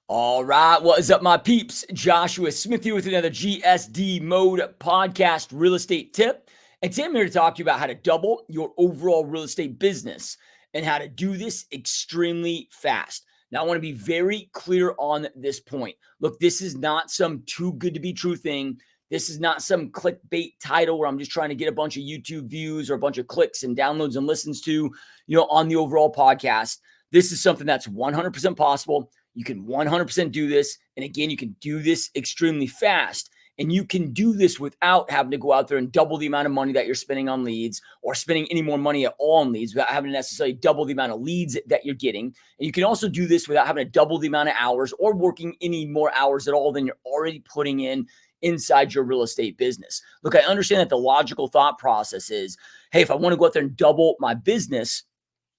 All right, what is up, my peeps? Joshua Smith here with another GSD Mode podcast real estate tip. And today I'm here to talk to you about how to double your overall real estate business and how to do this extremely fast. Now, I want to be very clear on this point. Look, this is not some too good to be true thing. This is not some clickbait title where I'm just trying to get a bunch of YouTube views or a bunch of clicks and downloads and listens to, on the overall podcast. This is something that's 100% possible. You can 100% do this. And again, you can do this extremely fast. And you can do this without having to go out there and double the amount of money that you're spending on leads or spending any more money at all on leads without having to necessarily double the amount of leads that you're getting. And you can also do this without having to double the amount of hours or working any more hours at all than you're already putting in inside your real estate business. Look, I understand that the logical thought process is, hey, if I want to go out there and double my business,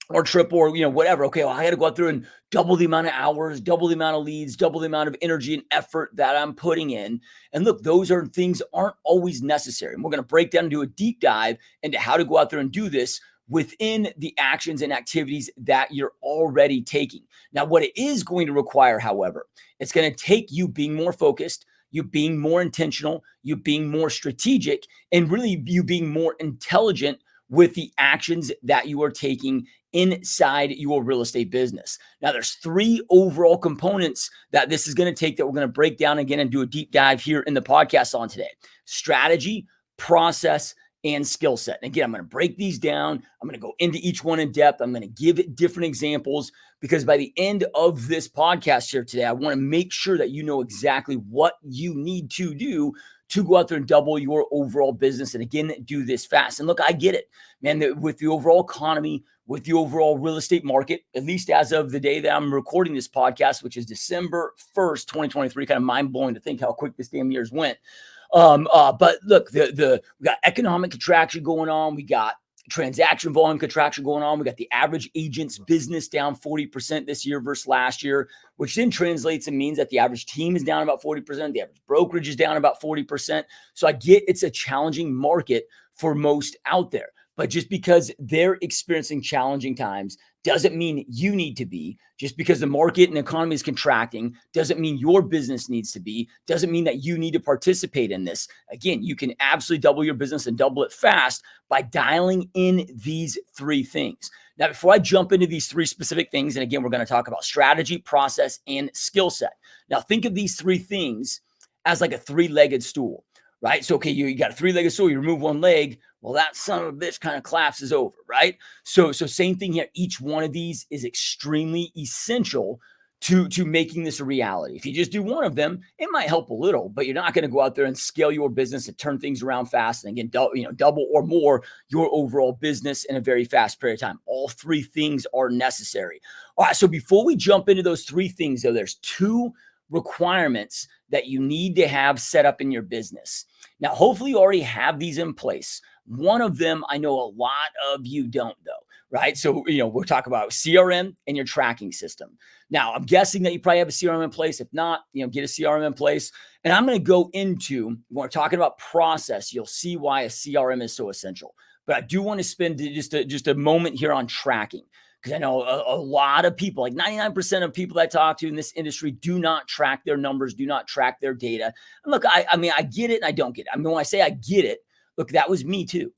or triple or, whatever. Okay, well, I got to go out there and double the amount of hours, double the amount of leads, double the amount of energy and effort that I'm putting in. And look, those are things aren't always necessary. And we're going to break down and do a deep dive into how to go out there and do this within the actions and activities that you're already taking. Now, what it is going to require, however, it's going to take you being more focused, you being more intentional, you being more strategic, and really you being more intelligent with the actions that you are taking inside your real estate business. Now, there's three overall components that this is going to take that we're going to break down again and do a deep dive here in the podcast on today: strategy, process, and skill set. And again, I'm going to break these down. I'm going to go into each one in depth. I'm going to give different examples because by the end of this podcast here today, I want to make sure that you know exactly what you need to do to go out there and double your overall business. And again, do this fast. And look, I get it, man, with the overall economy, with the overall real estate market, at least as of the day that I'm recording this podcast, which is December 1st, 2023, kind of mind blowing to think how quick this damn year's went. But look, we got economic contraction going on. We got transaction volume contraction going on. We got the average agent's business down 40% this year versus last year, which then translates and means that the average team is down about 40%. The average brokerage is down about 40%. So I get it's a challenging market for most out there. But just because they're experiencing challenging times doesn't mean you need to be. Just because the market and economy is contracting doesn't mean your business needs to be. Doesn't mean that you need to participate in this. Again, you can absolutely double your business and double it fast by dialing in these three things. Now, before I jump into these three specific things, and again, we're going to talk about strategy, process, and skill set. Now, think of these three things as like a three-legged stool, right? So, okay, you got a three-legged stool, you remove one leg, well, that son of a bitch kind of collapses over, right? So same thing here. Each one of these is extremely essential to making this a reality. If you just do one of them, it might help a little, but you're not going to go out there and scale your business and turn things around fast and again, double or more your overall business in a very fast period of time. All three things are necessary. All right, so before we jump into those three things, though, there's two requirements that you need to have set up in your business. Now, hopefully you already have these in place. One of them, I know a lot of you don't, though, right? So, we'll talk about CRM and your tracking system. Now, I'm guessing that you probably have a CRM in place. If not, get a CRM in place. And I'm going to go into, when we're talking about process, you'll see why a CRM is so essential. But I do want to spend just a moment here on tracking, because I know a lot of people, like 99% of people that I talk to in this industry, do not track their numbers, do not track their data. And look, I mean, I get it and I don't get it. I mean, when I say I get it, look, that was me too.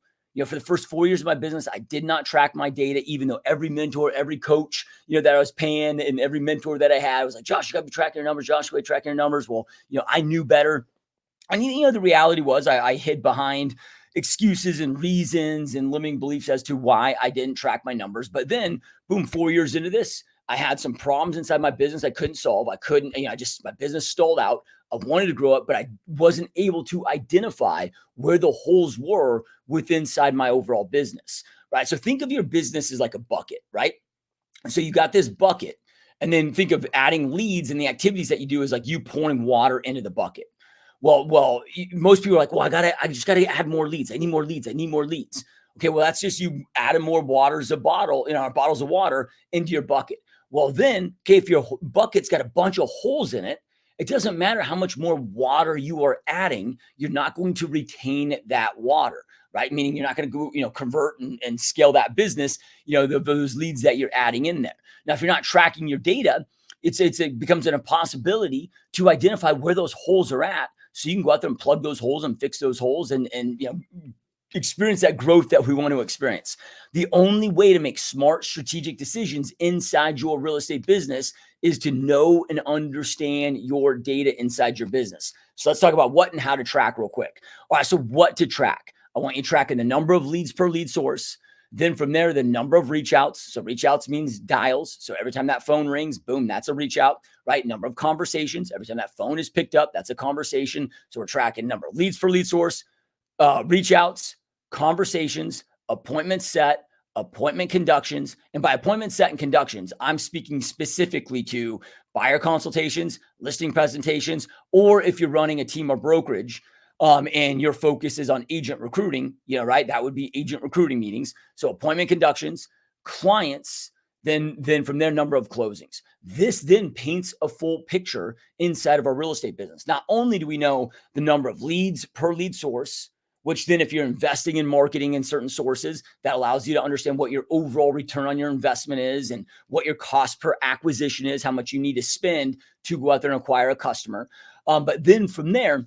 For the first 4 years of my business, I did not track my data, even though every mentor, every coach, that I was paying and every mentor that I had was like, Josh, you got to be tracking your numbers. Josh, you got to be tracking your numbers. Well, I knew better. And, the reality was I hid behind excuses and reasons and limiting beliefs as to why I didn't track my numbers. But then, boom, 4 years into this, I had some problems inside my business I couldn't solve. I couldn't, my business stalled out. I wanted to grow up, but I wasn't able to identify where the holes were inside my overall business, right? So think of your business as like a bucket, right? So you got this bucket, and then think of adding leads and the activities that you do is like you pouring water into the bucket. Well, most people are like, well, I just gotta add more leads. I need more leads. Okay, well, that's just you adding more bottles of water into your bucket. Well, then, okay, if your bucket's got a bunch of holes in it, it doesn't matter how much more water you are adding, you're not going to retain that water, right? Meaning you're not going to go, convert and scale that business, those leads that you're adding in there. Now, if you're not tracking your data, it becomes an impossibility to identify where those holes are at. So you can go out there and plug those holes and fix those holes and experience that growth that we want to experience. The only way to make smart strategic decisions inside your real estate business is to know and understand your data inside your business. So let's talk about what and how to track real quick. All right, so what to track? I want you tracking the number of leads per lead source. Then from there, the number of reach outs. So reach outs means dials. So every time that phone rings, boom, that's a reach out, right? Number of conversations. Every time that phone is picked up, that's a conversation. So we're tracking number of leads per lead source, reach outs, conversations, appointments set, appointment conductions. And by appointment set and conductions, I'm speaking specifically to buyer consultations, listing presentations, or if you're running a team or brokerage, and your focus is on agent recruiting, right? That would be agent recruiting meetings. So appointment conductions, clients, then from their number of closings. This then paints a full picture inside of our real estate business. Not only do we know the number of leads per lead source, which then if you're investing in marketing in certain sources, that allows you to understand what your overall return on your investment is and what your cost per acquisition is, how much you need to spend to go out there and acquire a customer. But then from there,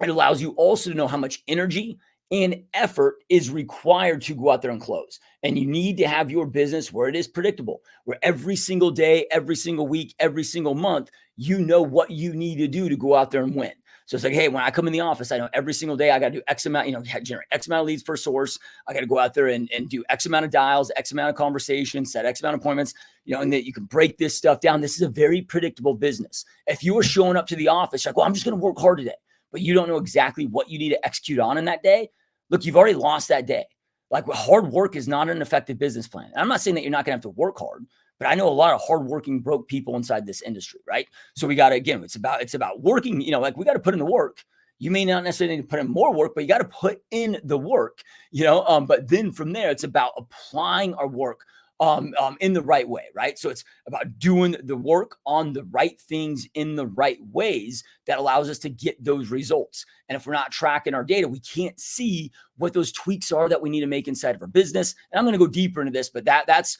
it allows you also to know how much energy and effort is required to go out there and close. And you need to have your business where it is predictable, where every single day, every single week, every single month, you know what you need to do to go out there and win. So it's like, hey, when I come in the office, I know every single day I got to do X amount, generate X amount of leads per source. I got to go out there and do X amount of dials, X amount of conversations, set X amount of appointments, and that you can break this stuff down. This is a very predictable business. If you are showing up to the office, like, well, I'm just going to work hard today, but you don't know exactly what you need to execute on in that day, look, you've already lost that day. Like hard work is not an effective business plan. And I'm not saying that you're not going to have to work hard, but I know a lot of hardworking broke people inside this industry, right? So we got to, again, it's about working, like we got to put in the work. You may not necessarily need to put in more work, but you got to put in the work, but then from there, it's about applying our work in the right way, right? So it's about doing the work on the right things in the right ways that allows us to get those results. And if we're not tracking our data, we can't see what those tweaks are that we need to make inside of our business. And I'm going to go deeper into this, but that's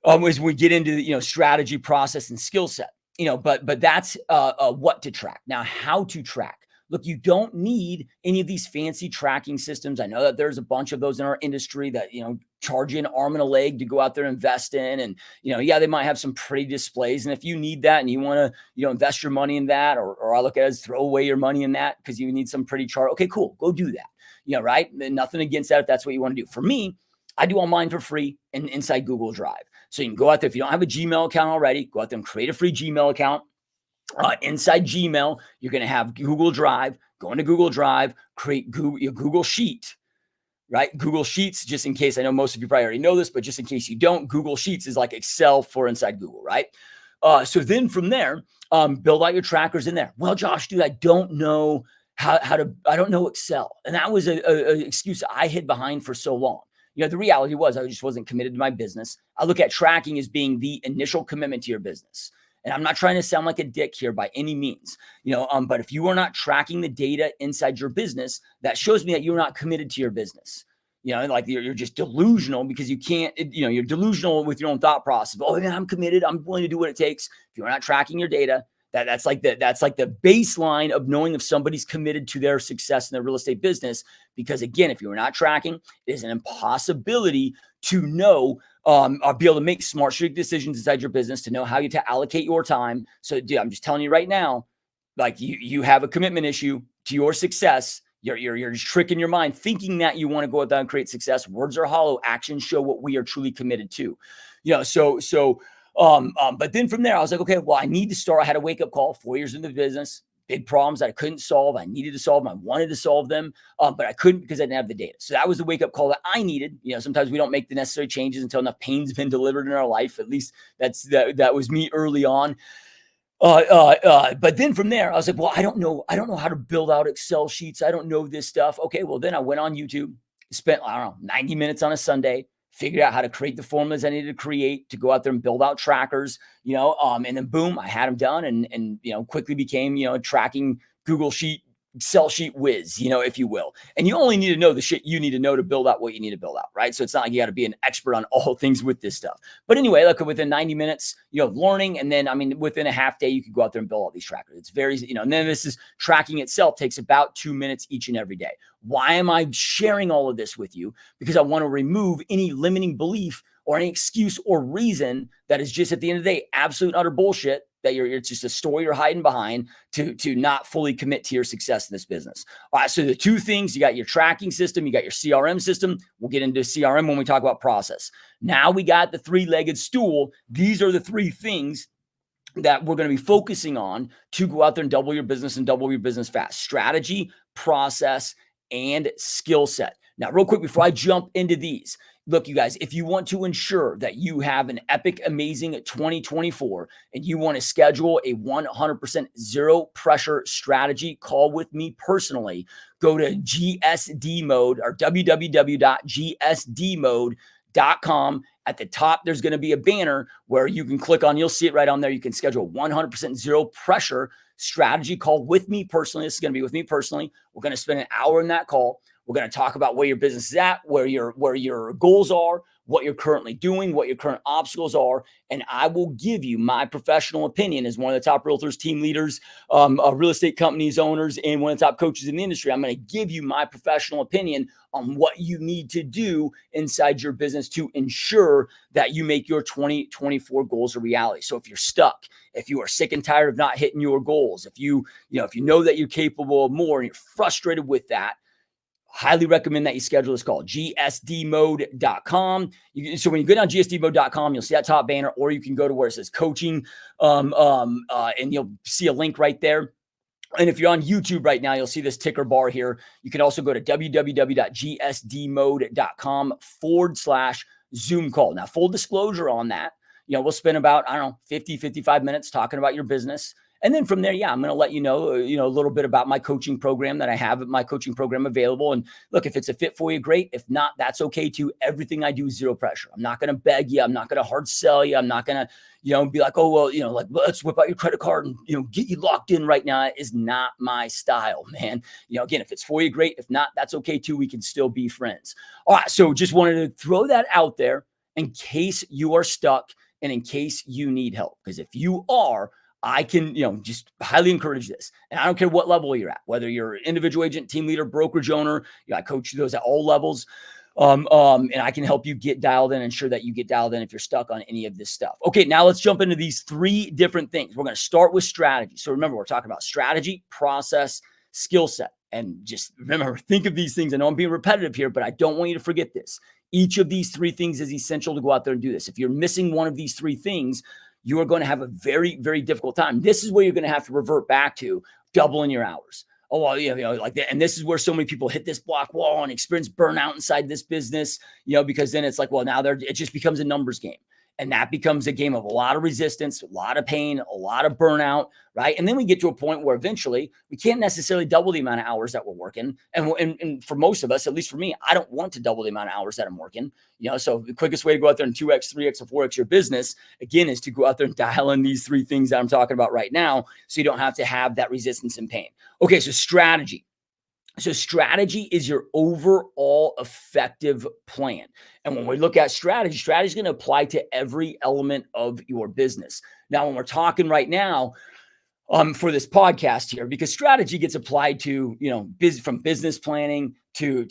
as we get into the, strategy, process, and skill set, but that's what to track. Now, how to track. Look, you don't need any of these fancy tracking systems. I know that there's a bunch of those in our industry that, charge you an arm and a leg to go out there and invest in. And, they might have some pretty displays. And if you need that and you want to, invest your money in that, or I look at it as throw away your money in that because you need some pretty chart. Okay, cool. Go do that. Right. And nothing against that if that's what you want to do. For me, I do all mine for free and inside Google Drive. So you can go out there. If you don't have a Gmail account already, go out there and create a free Gmail account. Inside Gmail, you're going to have Google Drive. Go into Google Drive, create your Google Sheet, right? Google Sheets, just in case, I know most of you probably already know this, but just in case you don't, Google Sheets is like Excel for inside Google, right? So then from there, build out your trackers in there. Well, Josh, dude, I don't know I don't know Excel. And that was a excuse I hid behind for so long. The reality was I just wasn't committed to my business. I look at tracking as being the initial commitment to your business. And I'm not trying to sound like a dick here by any means, but if you are not tracking the data inside your business, that shows me that you're not committed to your business. Like you're just delusional because you can't, you're delusional with your own thought process. Oh, yeah, I'm committed. I'm willing to do what it takes. If you're not tracking your data, that's like the baseline of knowing if somebody's committed to their success in their real estate business. Because again, if you're not tracking, it is an impossibility to know or be able to make smart strategic decisions inside your business, to know how you to allocate your time. So dude, I'm just telling you right now, like you have a commitment issue to your success. You're just tricking your mind thinking that you want to go out there and create success. Words are hollow. Actions show what we are truly committed to. But then from there, I was like, okay, well, I need to start. I had a wake-up call 4 years into the business, big problems that I couldn't solve. I needed to solve them. I wanted to solve them, but I couldn't because I didn't have the data. So that was the wake-up call that I needed. Sometimes we don't make the necessary changes until enough pain's been delivered in our life. At least that was me early on. But then from there, I was like, well, I don't know how to build out Excel sheets. I don't know this stuff. Okay, well, then I went on YouTube, spent, 90 minutes on a Sunday, figured out how to create the formulas I needed to create to go out there and build out trackers, and then boom, I had them done and quickly became, a tracking Google Sheet Excel sheet whiz, if you will. And you only need to know the shit you need to know to build out what you need to build out, right? So it's not like you got to be an expert on all things with this stuff. But anyway, look, within 90 minutes, you have learning. And then, within a half day, you could go out there and build all these trackers. It's very, and then this is tracking itself takes about 2 minutes each and every day. Why am I sharing all of this with you? Because I want to remove any limiting belief or any excuse or reason that is just at the end of the day, absolute utter bullshit that it's just a story you're hiding behind to not fully commit to your success in this business. All right. So the two things, you got your tracking system, you got your CRM system. We'll get into CRM when we talk about process. Now we got the three-legged stool. These are the three things that we're going to be focusing on to go out there and double your business and double your business fast: strategy, process, and skill set. Now, real quick, before I jump into these, look, you guys, if you want to ensure that you have an epic, amazing 2024 and you want to schedule a 100% zero pressure strategy call with me personally, go to GSD mode or www.gsdmode.com. At the top, there's going to be a banner where you can click on, you'll see it right on there. You can schedule 100% zero pressure strategy call with me personally. This is going to be with me personally. We're going to spend an hour in that call. We're going to talk about where your business is at, where your goals are, what you're currently doing, what your current obstacles are. And I will give you my professional opinion as one of the top realtors, team leaders, real estate companies, owners, and one of the top coaches in the industry. I'm going to give you my professional opinion on what you need to do inside your business to ensure that you make your 2024 goals a reality. So if you're stuck, if you are sick and tired of not hitting your goals, if you know that you're capable of more and you're frustrated with that, highly recommend that you schedule this call, gsdmode.com. So when you go down gsdmode.com, you'll see that top banner, or you can go to where it says coaching, and you'll see a link right there. And if you're on YouTube right now, you'll see this ticker bar here. You can also go to www.gsdmode.com/Zoom call. Now, full disclosure on that, we'll spend about, 50, 55 minutes talking about your business. And then from there, I'm going to let you know, a little bit about my coaching program that I have, my coaching program available. And look, if it's a fit for you, great. If not, that's okay too. Everything I do is zero pressure. I'm not going to beg you. I'm not going to hard sell you. I'm not going to, be like, oh, well, let's whip out your credit card and, get you locked in right now. It is not my style, man. Again, if it's for you, great. If not, that's okay too. We can still be friends. All right. So just wanted to throw that out there in case you are stuck and in case you need help. Because if you are, I can, just highly encourage this. And I don't care what level you're at, whether you're an individual agent, team leader, brokerage owner, I coach those at all levels. And I can help you get dialed in, ensure that you get dialed in if you're stuck on any of this stuff. Okay, now let's jump into these three different things. We're going to start with strategy. So remember, we're talking about strategy, process, skill set. And just remember, think of these things. I know I'm being repetitive here, but I don't want you to forget this. Each of these three things is essential to go out there and do this. If you're missing one of these three things, you are going to have a very, very difficult time. This is where you're going to have to revert back to doubling your hours. Oh, well, like that. And this is where so many people hit this block wall and experience burnout inside this business, because then it's like, well, now it just becomes a numbers game. And that becomes a game of a lot of resistance, a lot of pain, a lot of burnout, right? And then we get to a point where eventually we can't necessarily double the amount of hours that we're working. And for most of us, at least for me, I don't want to double the amount of hours that I'm working. So the quickest way to go out there and 2x, 3x, or 4x your business, again, is to go out there and dial in these three things that I'm talking about right now, so you don't have to have that resistance and pain. Okay, so strategy. So strategy is your overall effective plan. And when we look at strategy is going to apply to every element of your business. Now, when we're talking right now, for this podcast here, because strategy gets applied to, from business planning to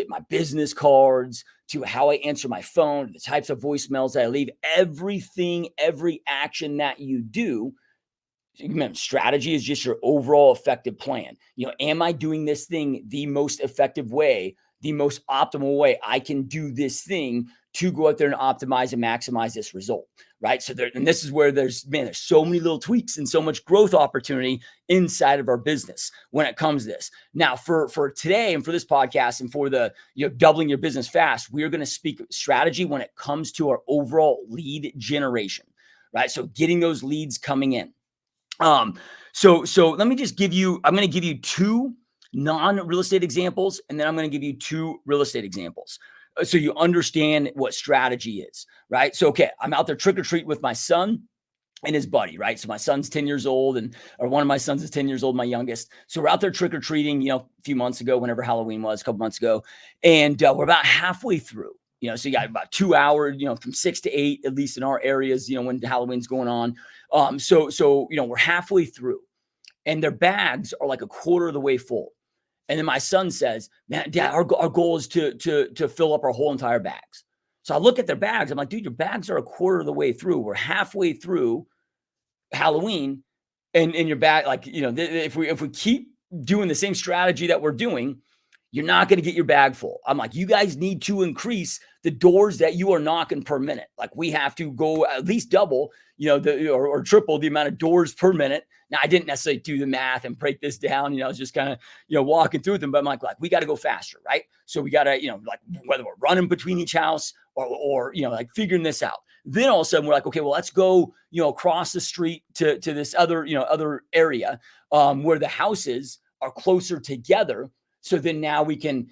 my business cards, to how I answer my phone, the types of voicemails that I leave, everything, every action that you do. Remember, strategy is just your overall effective plan. Am I doing this thing the most effective way, the most optimal way I can do this thing to go out there and optimize and maximize this result, right? So and this is where there's so many little tweaks and so much growth opportunity inside of our business when it comes to this. Now, for today and for this podcast and for the doubling your business fast, we are going to speak strategy when it comes to our overall lead generation, right? So getting those leads coming in. So let me just I'm going to give you two non-real estate examples, and then I'm going to give you two real estate examples, so you understand what strategy is, right? So, okay, I'm out there trick or treat with my son. and his buddy, right? So my son's 10 years old, or one of my sons is 10 years old, my youngest. So we're out there trick or treating, a few months ago, whenever Halloween was, a couple months ago. And we're about halfway through, so you got about 2 hours, from 6 to 8, at least in our areas, when Halloween's going on. So we're halfway through, and their bags are like a quarter of the way full. And then my son says, "Man, Dad, our goal is to fill up our whole entire bags." So I look at their bags. I'm like, "Dude, your bags are a quarter of the way through. We're halfway through Halloween, and your bag, like, if we keep doing the same strategy that we're doing, you're not going to get your bag full." I'm like, "You guys need to increase the doors that you are knocking per minute. Like, we have to go at least double, or triple the amount of doors per minute." Now, I didn't necessarily do the math and break this down. I was just kind of, walking through with them. But I'm like, we got to go faster, right? So we got to, like, whether we're running between each house or like figuring this out. Then all of a sudden we're like, okay, well, let's go, across the street to this other area where the houses are closer together. So then now we can,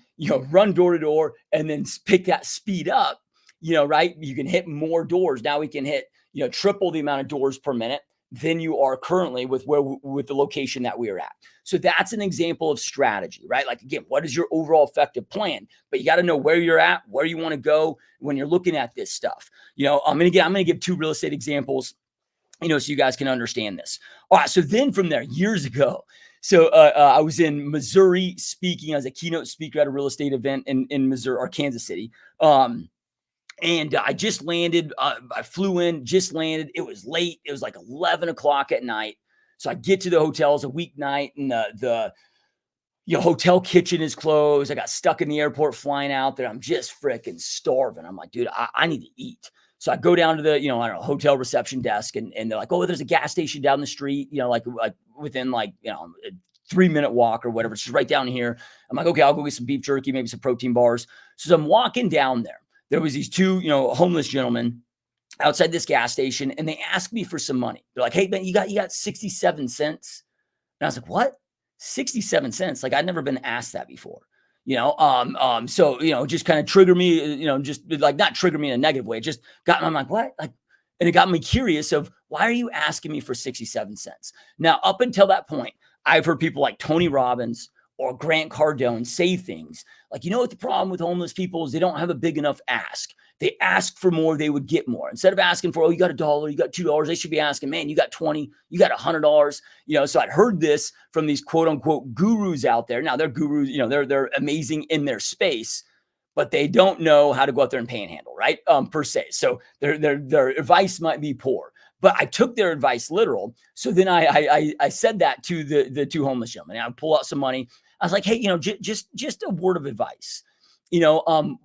run door to door and then pick that speed up, right? You can hit more doors. Now we can hit, triple the amount of doors per minute than you are currently with the location that we are at. So that's an example of strategy, right? Like, again, what is your overall effective plan? But you got to know where you're at, where you want to go when you're looking at this stuff. I'm going to give 2 real estate examples, so you guys can understand this. All right. So then from there, years ago, so I was in Missouri speaking as a keynote speaker at a real estate event in Missouri or Kansas City. And I just landed. I flew in, just landed. It was late. It was like 11 o'clock at night. So I get to the hotel. It's a weeknight, and the hotel kitchen is closed. I got stuck in the airport flying out there. I'm just freaking starving. I'm like, dude, I need to eat. So I go down to the, I don't know, hotel reception desk, and they're like, "Oh, there's a gas station down the street, like within like, a 3-minute walk or whatever. It's just right down here." I'm like, "Okay, I'll go get some beef jerky, maybe some protein bars." So I'm walking down there. There was these 2, homeless gentlemen outside this gas station, and they asked me for some money. They're like, "Hey, man, you got 67 cents?" And I was like, "What? 67 cents?" Like, I'd never been asked that before. So, just kind of trigger me, just like, not trigger me in a negative way. It just got me, I'm like, "What?" Like, and it got me curious of, why are you asking me for 67 cents? Now, up until that point, I've heard people like Tony Robbins or Grant Cardone say things like, what the problem with homeless people is? They don't have a big enough ask. They ask for more, they would get more. Instead of asking for, "Oh, you got $1, you got $2, they should be asking, "Man, you got 20, you got $100. So I'd heard this from these quote unquote gurus out there. Now they're gurus, they're amazing in their space, but they don't know how to go out there and panhandle, right? Per se. So their advice might be poor. But I took their advice literal. So then I said that to the 2 homeless gentlemen. I pull out some money. I was like, "Hey, just a word of advice. When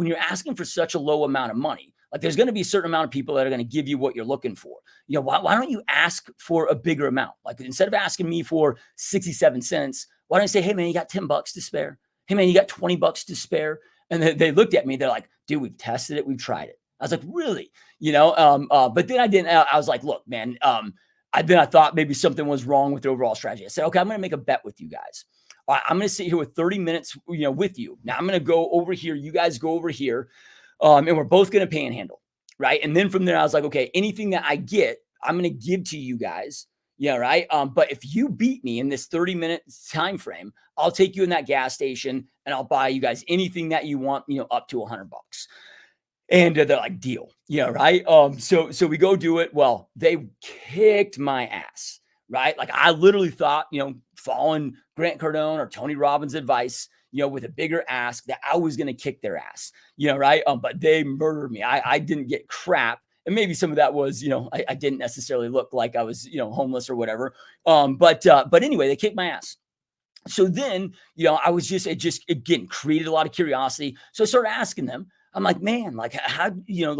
you're asking for such a low amount of money, like, there's going to be a certain amount of people that are going to give you what you're looking for. Why don't you ask for a bigger amount? Like, instead of asking me for 67 cents, why don't you say, 'Hey, man, you got $10 to spare? Hey, man, you got $20 to spare?'" And they looked at me. They're like, "Dude, we've tested it. We've tried it." I was like, "Really?" But then I didn't. I was like, "Look, man." I thought maybe something was wrong with the overall strategy. I said, "Okay, I'm going to make a bet with you guys. All right, I'm going to sit here with 30 minutes, with you. Now I'm going to go over here. You guys go over here, and we're both going to panhandle, right?" And then from there, I was like, "Okay, anything that I get, I'm going to give to you guys." Yeah, right. But if you beat me in this 30-minute time frame, I'll take you in that gas station and I'll buy you guys anything that you want, up to $100. And they're like, "Deal." Yeah, right. So we go do it. Well, they kicked my ass, right? Like, I literally thought, following Grant Cardone or Tony Robbins' advice, with a bigger ask, that I was going to kick their ass, right? But they murdered me. I didn't get crap. And maybe some of that was, I didn't necessarily look like I was, homeless or whatever. But anyway, they kicked my ass. So then, I was just again, created a lot of curiosity. So I started asking them. I'm like, "Man, like, how, how'd you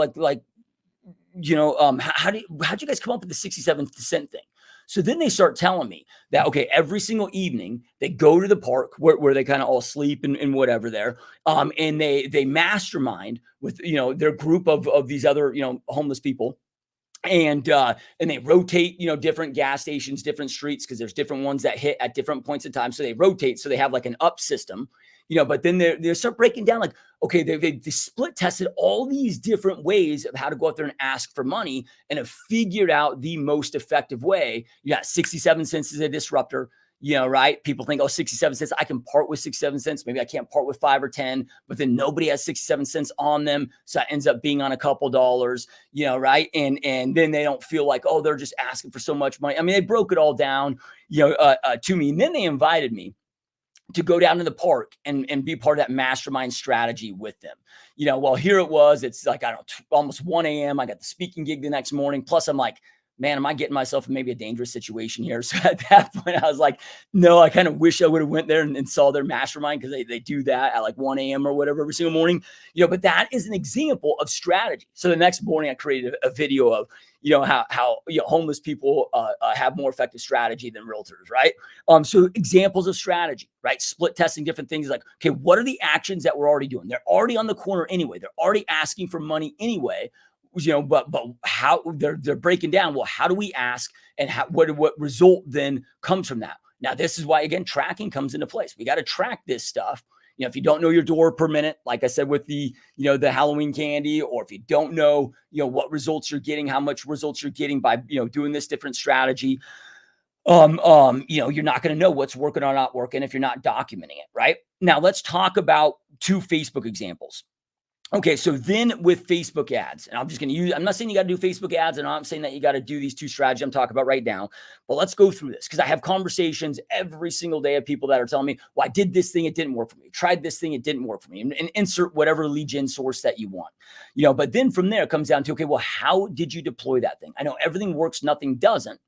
guys come up with the 67 cent thing?" So then they start telling me that, okay, every single evening they go to the park where they kind of all sleep and whatever there. And they mastermind with, their group of these other, homeless people. And they rotate, different gas stations, different streets, because there's different ones that hit at different points in time. So they rotate, so they have like an up system, but then they start breaking down like, okay, they split tested all these different ways of how to go out there and ask for money, and have figured out the most effective way. You got 67 cents as a disruptor. Right? People think, oh, 67 cents, I can part with 67 cents. Maybe I can't part with 5 or 10, but then nobody has 67 cents on them. So it ends up being on a couple dollars, right? And then they don't feel like, oh, they're just asking for so much money. I mean, they broke it all down, to me. And then they invited me to go down to the park and be part of that mastermind strategy with them. Well, here it was, it's like, I don't know, almost 1 a.m. I got the speaking gig the next morning. Plus I'm like, man, am I getting myself in maybe a dangerous situation here? So at that point I was like, no, I kind of wish I would have went there and saw their mastermind, because they do that at like 1 a.m. or whatever every single morning, but that is an example of strategy. So the next morning I created a video of, how homeless people have more effective strategy than realtors, right? So examples of strategy, right? Split testing different things, like, okay, what are the actions that we're already doing? They're already on the corner anyway. They're already asking for money anyway. But how they're breaking down, well, how do we ask, and what result then comes from that? Now, this is why, again, tracking comes into place. We got to track this stuff. If you don't know your door per minute, like I said, with the Halloween candy, or if you don't know, what results you're getting, how much results you're getting by, doing this different strategy, you're not going to know what's working or not working if you're not documenting it, right? Now, let's talk about 2 Facebook examples. Okay, so then with Facebook ads, and I'm not saying you got to do Facebook ads, and I'm saying that you got to do these 2 strategies I'm talking about right now, but let's go through this, because I have conversations every single day of people that are telling me, well, I did this thing, it didn't work for me. Tried this thing, it didn't work for me. And insert whatever lead gen source that you want, but then from there it comes down to, okay, well, how did you deploy that thing? I know everything works, nothing doesn't.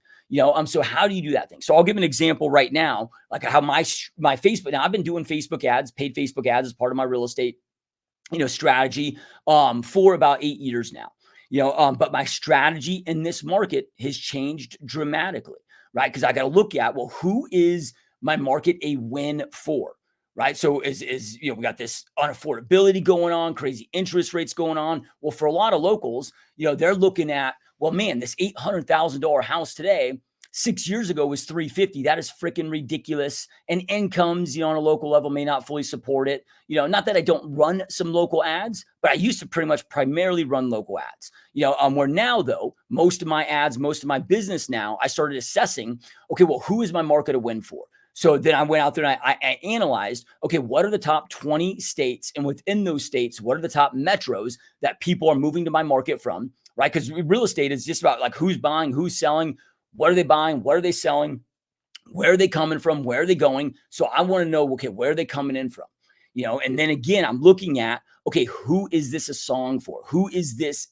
So how do you do that thing? So I'll give an example right now, like how my Facebook, now I've been doing Facebook ads, paid Facebook ads, as part of my real estate strategy for about 8 years now. But my strategy in this market has changed dramatically, right? Because I got to look at, well, who is my market a win for, right? So we got this unaffordability going on, crazy interest rates going on. Well, for a lot of locals, they're looking at, well, man, this $800,000 house today, 6 years ago was 350. That is freaking ridiculous. And incomes, on a local level may not fully support it. Not that I don't run some local ads, but I used to pretty much primarily run local ads. Where now though, most of my ads, most of my business now, I started assessing, okay, well, who is my market a win for? So then I went out there and I analyzed, okay, what are the top 20 states? And within those states, what are the top metros that people are moving to my market from, right? Because real estate is just about like who's buying, who's selling, what are they buying, what are they selling, where are they coming from, where are they going? So I want to know, okay, where are they coming in from? And then again, I'm looking at, okay, who is this a song for? Who is this,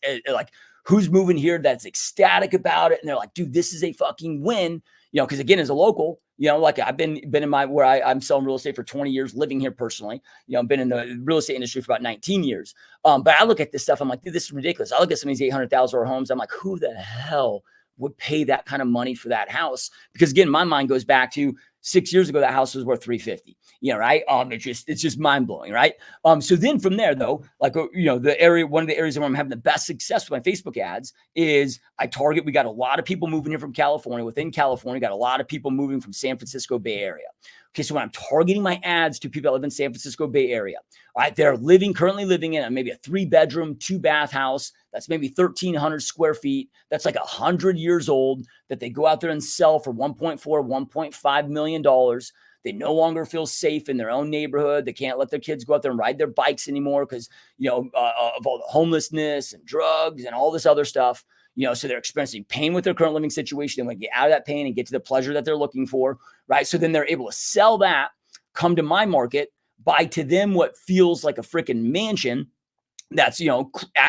who's moving here that's ecstatic about it? And they're like, dude, this is a fucking win. Because again, as a local, like I've been in I'm selling real estate for 20 years, living here personally. I've been in the real estate industry for about 19 years. But I look at this stuff, I'm like, dude, this is ridiculous. I look at some of these $800,000 homes, I'm like, who the hell would pay that kind of money for that house? Because again, my mind goes back to 6 years ago, that house was worth 350. Right. It's just mind blowing, right? So then from there though, like, one of the areas where I'm having the best success with my Facebook ads is we got a lot of people moving here from California. Within California, got a lot of people moving from San Francisco Bay Area. Okay, so when I'm targeting my ads to people that live in San Francisco Bay Area, all right, they're currently living in maybe a 3-bedroom, 2-bath house that's maybe 1,300 square feet. That's like 100 years old, that they go out there and sell for $1.4, $1.5 million. They no longer feel safe in their own neighborhood. They can't let their kids go out there and ride their bikes anymore because, of all the homelessness and drugs and all this other stuff. So they're experiencing pain with their current living situation. They want to get out of that pain and get to the pleasure that they're looking for, right? So then they're able to sell that, come to my market, buy to them what feels like a freaking mansion that's,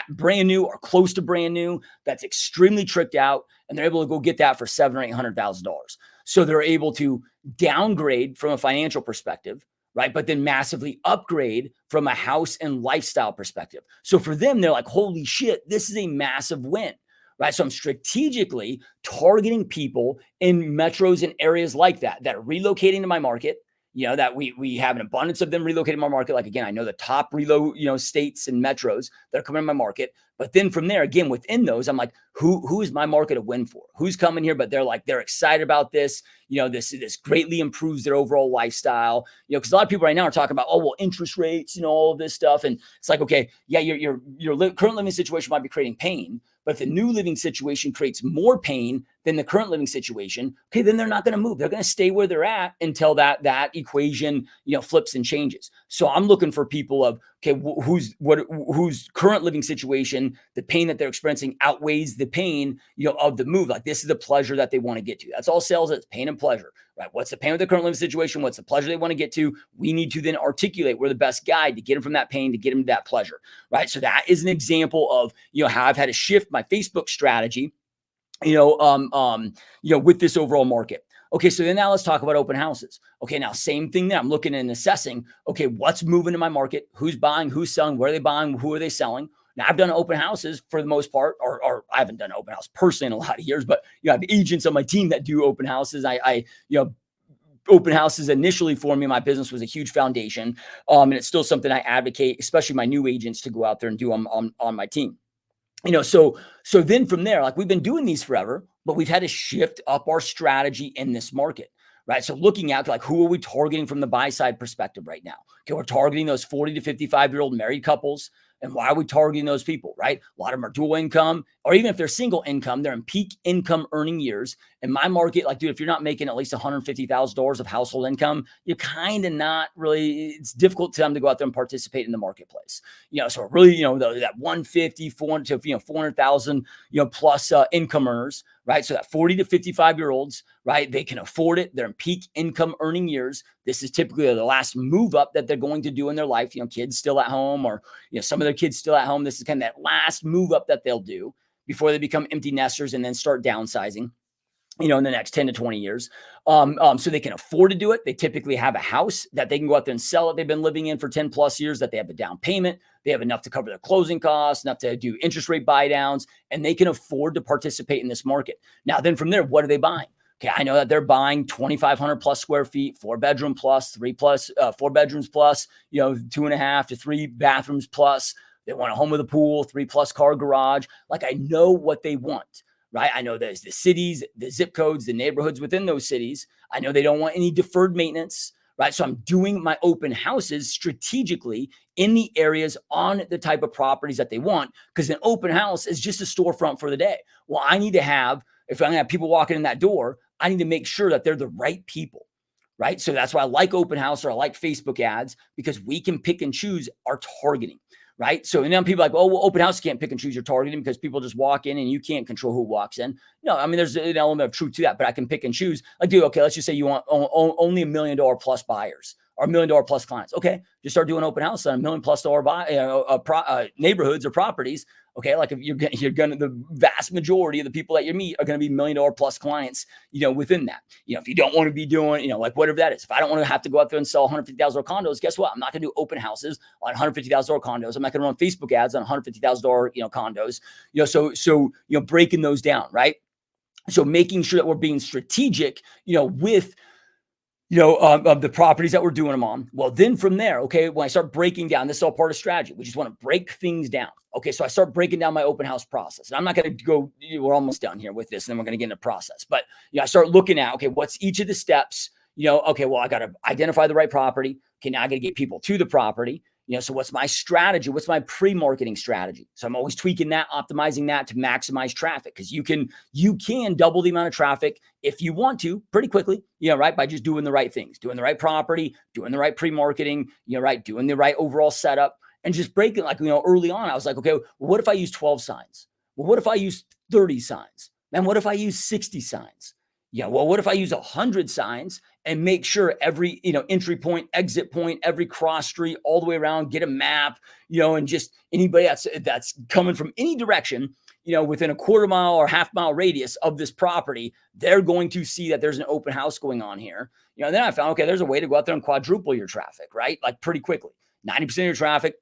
brand new or close to brand new, that's extremely tricked out, and they're able to go get that for $700,000 or $800,000. So they're able to downgrade from a financial perspective, right? But then massively upgrade from a house and lifestyle perspective. So for them, they're like, holy shit, this is a massive win, right? So I'm strategically targeting people in metros and areas like that are relocating to my market, that we have an abundance of them relocating my market. Like, again, I know the top reload, states and metros that are coming in my market. But then from there, again, within those, I'm like, who is my market a win for? Who's coming here? But they're excited about this. This greatly improves their overall lifestyle. Because a lot of people right now are talking about, oh, well, interest rates, all of this stuff. And it's like, okay, yeah, your current living situation might be creating pain. But if the new living situation creates more pain than the current living situation, okay, then they're not going to move. They're going to stay where they're at until that equation, flips and changes. So I'm looking for people of, okay, whose current living situation, the pain that they're experiencing outweighs the pain, of the move. Like, this is the pleasure that they want to get to. That's all sales is, pain and pleasure, right? What's the pain with the current living situation? What's the pleasure they want to get to? We need to then articulate, we're the best guide to get them from that pain, to get them to that pleasure, right? So that is an example of, how I've had to shift my Facebook strategy, with this overall market. Okay, so then now let's talk about open houses. Okay, now same thing there. I'm looking and assessing, okay, what's moving in my market? Who's buying? Who's selling? Where are they buying? Who are they selling? Now, I've done open houses for the most part, or I haven't done open house personally in a lot of years, but I have agents on my team that do open houses. Open houses initially for me, my business was a huge foundation. And it's still something I advocate, especially my new agents, to go out there and do on my team. So then from there, like, we've been doing these forever, but we've had to shift up our strategy in this market, right? So looking at, like, who are we targeting from the buy side perspective right now? Okay, we're targeting those 40 to 55-year-old married couples. And why are we targeting those people, right? A lot of them are dual income, or even if they're single income, they're in peak income earning years. In my market, like, dude, if you're not making at least $150,000 of household income, you're kind of not really, it's difficult to them to go out there and participate in the marketplace. So really, that 150, 400 to 400,000, plus income earners, right? So that 40 to 55-year-olds, right? They can afford it. They're in peak income earning years. This is typically the last move up that they're going to do in their life. Kids still at home, or, some of their kids still at home. This is kind of that last move up that they'll do before they become empty nesters and then start downsizing, in the next 10 to 20 years. So they can afford to do it. They typically have a house that they can go out there and sell it. They've been living in for 10 plus years, that they have a down payment. They have enough to cover their closing costs, enough to do interest rate buy downs, and they can afford to participate in this market. Now, then from there, what are they buying? Okay, I know that they're buying 2,500 plus square feet, 4-bedroom plus, 4 bedrooms plus, 2.5 to 3 bathrooms plus. They want a home with a pool, 3+ car garage. Like, I know what they want, right? I know there's the cities, the zip codes, the neighborhoods within those cities. I know they don't want any deferred maintenance, right? So I'm doing my open houses strategically in the areas on the type of properties that they want, because an open house is just a storefront for the day. Well, I need to have, if I'm going to have people walking in that door, I need to make sure that they're the right people, right? So that's why I like open house, or I like Facebook ads, because we can pick and choose our targeting, right? So, and then people are like, oh, well, open house can't pick and choose your targeting because people just walk in and you can't control who walks in. No, I mean, there's an element of truth to that, but I can pick and choose. Like, dude, okay, let's just say you want only $1 million plus buyers, or $1 million plus clients. Okay, just start doing open house on $1 million plus neighborhoods or properties. Okay, like, if you're gonna, the vast majority of the people that you meet are gonna be $1 million plus clients, within that. If you don't want to be doing, like, whatever that is. If I don't want to have to go out there and sell $150,000 condos, guess what? I'm not gonna do open houses on $150,000 condos. I'm not gonna run Facebook ads on $150,000 condos. So breaking those down, right? So making sure that we're being strategic, with of the properties that we're doing them on. Well, then from there, okay, when I start breaking down, this is all part of strategy. We just want to break things down. Okay, so I start breaking down my open house process. And I'm not going to go, we're almost done here with this, and then we're going to get into process. But I start looking at, okay, what's each of the steps? Okay, well, I got to identify the right property. Okay, now I got to get people to the property. So what's my strategy? What's my pre-marketing strategy? So I'm always tweaking that, optimizing that to maximize traffic, because you can double the amount of traffic if you want to pretty quickly, right? By just doing the right things, doing the right property, doing the right pre-marketing, right? Doing the right overall setup, and just breaking, like, early on, I was like, okay, well, what if I use 12 signs? Well, what if I use 30 signs? Man, what if I use 60 signs? Yeah, well, what if I use 100 signs and make sure every, entry point, exit point, every cross street, all the way around, get a map, and just anybody that's coming from any direction, within a quarter mile or half mile radius of this property, they're going to see that there's an open house going on here. And then I found, okay, there's a way to go out there and quadruple your traffic, right? Like, pretty quickly. 90% of your traffic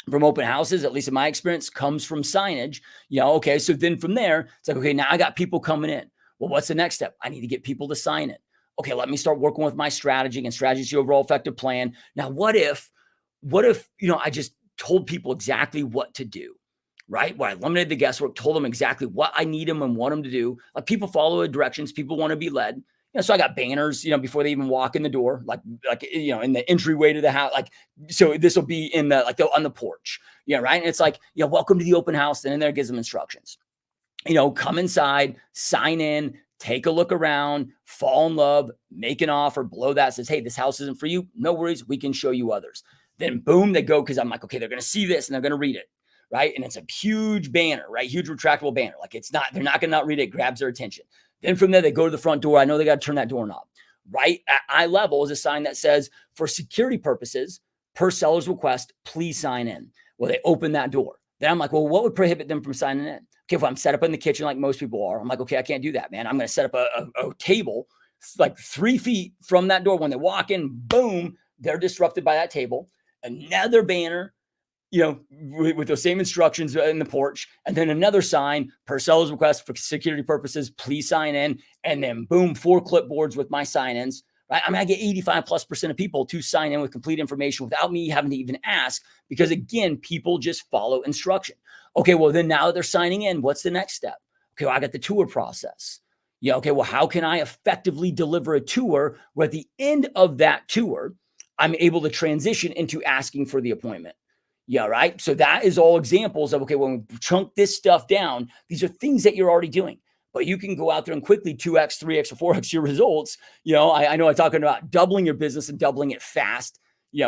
from open houses, at least in my experience, comes from signage. Okay, so then from there, it's like, okay, now I got people coming in. Well, what's the next step? I need to get people to sign it. Okay, let me start working with my strategy, and strategy is the overall effective plan. Now, what if, I just told people exactly what to do, right? Where I eliminated the guesswork, told them exactly what I need them and want them to do. Like, people follow the directions, people want to be led. So I got banners, before they even walk in the door, like, in the entryway to the house. Like, so this will be in the, on the porch, right? And it's like, welcome to the open house. And in there it gives them instructions. Come inside, sign in, take a look around, fall in love, make an offer below that says, hey, this house isn't for you. No worries. We can show you others. Then boom, they go, because I'm like, okay, they're going to see this and they're going to read it. Right. And it's a huge banner, right? Huge retractable banner. Like, they're not going to not read it. It grabs their attention. Then from there, they go to the front door. I know they got to turn that doorknob. Right at eye level is a sign that says, for security purposes, per seller's request, please sign in. Well, they open that door. Then I'm like, well, what would prohibit them from signing in? Okay, if I'm set up in the kitchen like most people are, I'm like, okay, I can't do that, man. I'm going to set up a table like 3 feet from that door. When they walk in, boom, they're disrupted by that table. Another banner, with those same instructions in the porch, and then another sign, per seller's request for security purposes, please sign in. And then boom, 4 clipboards with my sign-ins. Right? I get 85+% of people to sign in with complete information without me having to even ask, because again, people just follow instruction. Okay, well then now that they're signing in, what's the next step? Okay, well, I got the tour process. Yeah, okay, well, how can I effectively deliver a tour where at the end of that tour, I'm able to transition into asking for the appointment? Yeah, right. So that is all examples of, okay, when we chunk this stuff down, these are things that you're already doing, but you can go out there and quickly 2x, 3x, or 4x your results. I know I'm talking about doubling your business and doubling it fast,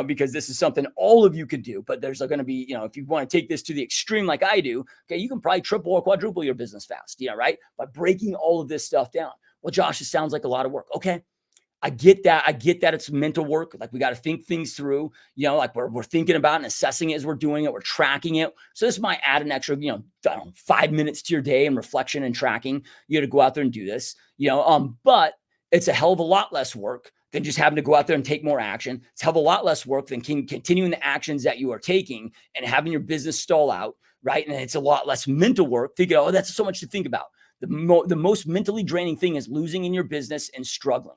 because this is something all of you could do, but there's going to be, if you want to take this to the extreme like I do, okay, you can probably triple or quadruple your business fast, right? By breaking all of this stuff down. Well, Josh, it sounds like a lot of work. Okay. I get that. It's mental work. Like, we got to think things through, like we're thinking about and assessing it as we're doing it. We're tracking it. So this might add an extra, 5 minutes to your day and reflection and tracking. You got to go out there and do this, but it's a hell of a lot less work than just having to go out there and take more action. It's a hell of a lot less work than continuing the actions that you are taking and having your business stall out, right? And it's a lot less mental work. Thinking, oh, that's so much to think about. The most mentally draining thing is losing in your business and struggling.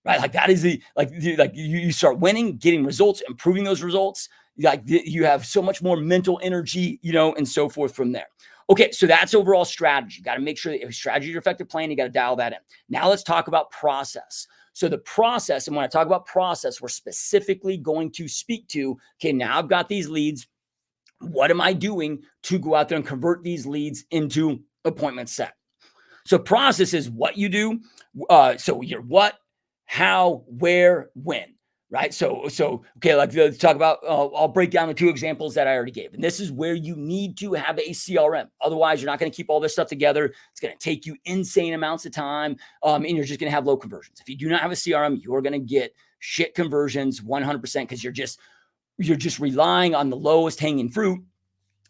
Right. Like, that is you start winning, getting results, improving those results. Like, you have so much more mental energy, and so forth from there. Okay. So that's overall strategy. You got to make sure that your strategy is your effective plan. You got to dial that in. Now let's talk about process. So the process, and when I talk about process, we're specifically going to speak to, okay, now I've got these leads. What am I doing to go out there and convert these leads into appointment set? So process is what you do. So your what, how, where, when, right? So okay, let's talk about, I'll break down the 2 examples that I already gave. And this is where you need to have a CRM. Otherwise, you're not going to keep all this stuff together. It's going to take you insane amounts of time, and you're just going to have low conversions. If you do not have a CRM, you're going to get shit conversions 100%, because you're just relying on the lowest hanging fruit.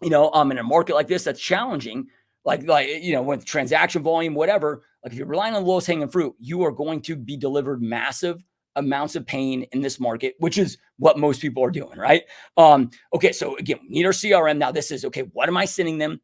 In a market like this that's challenging, with transaction volume, whatever, like, if you're relying on the lowest hanging fruit, you are going to be delivered massive amounts of pain in this market, which is what most people are doing, right? Okay, so again, we need our CRM. Now this is, okay, what am I sending them?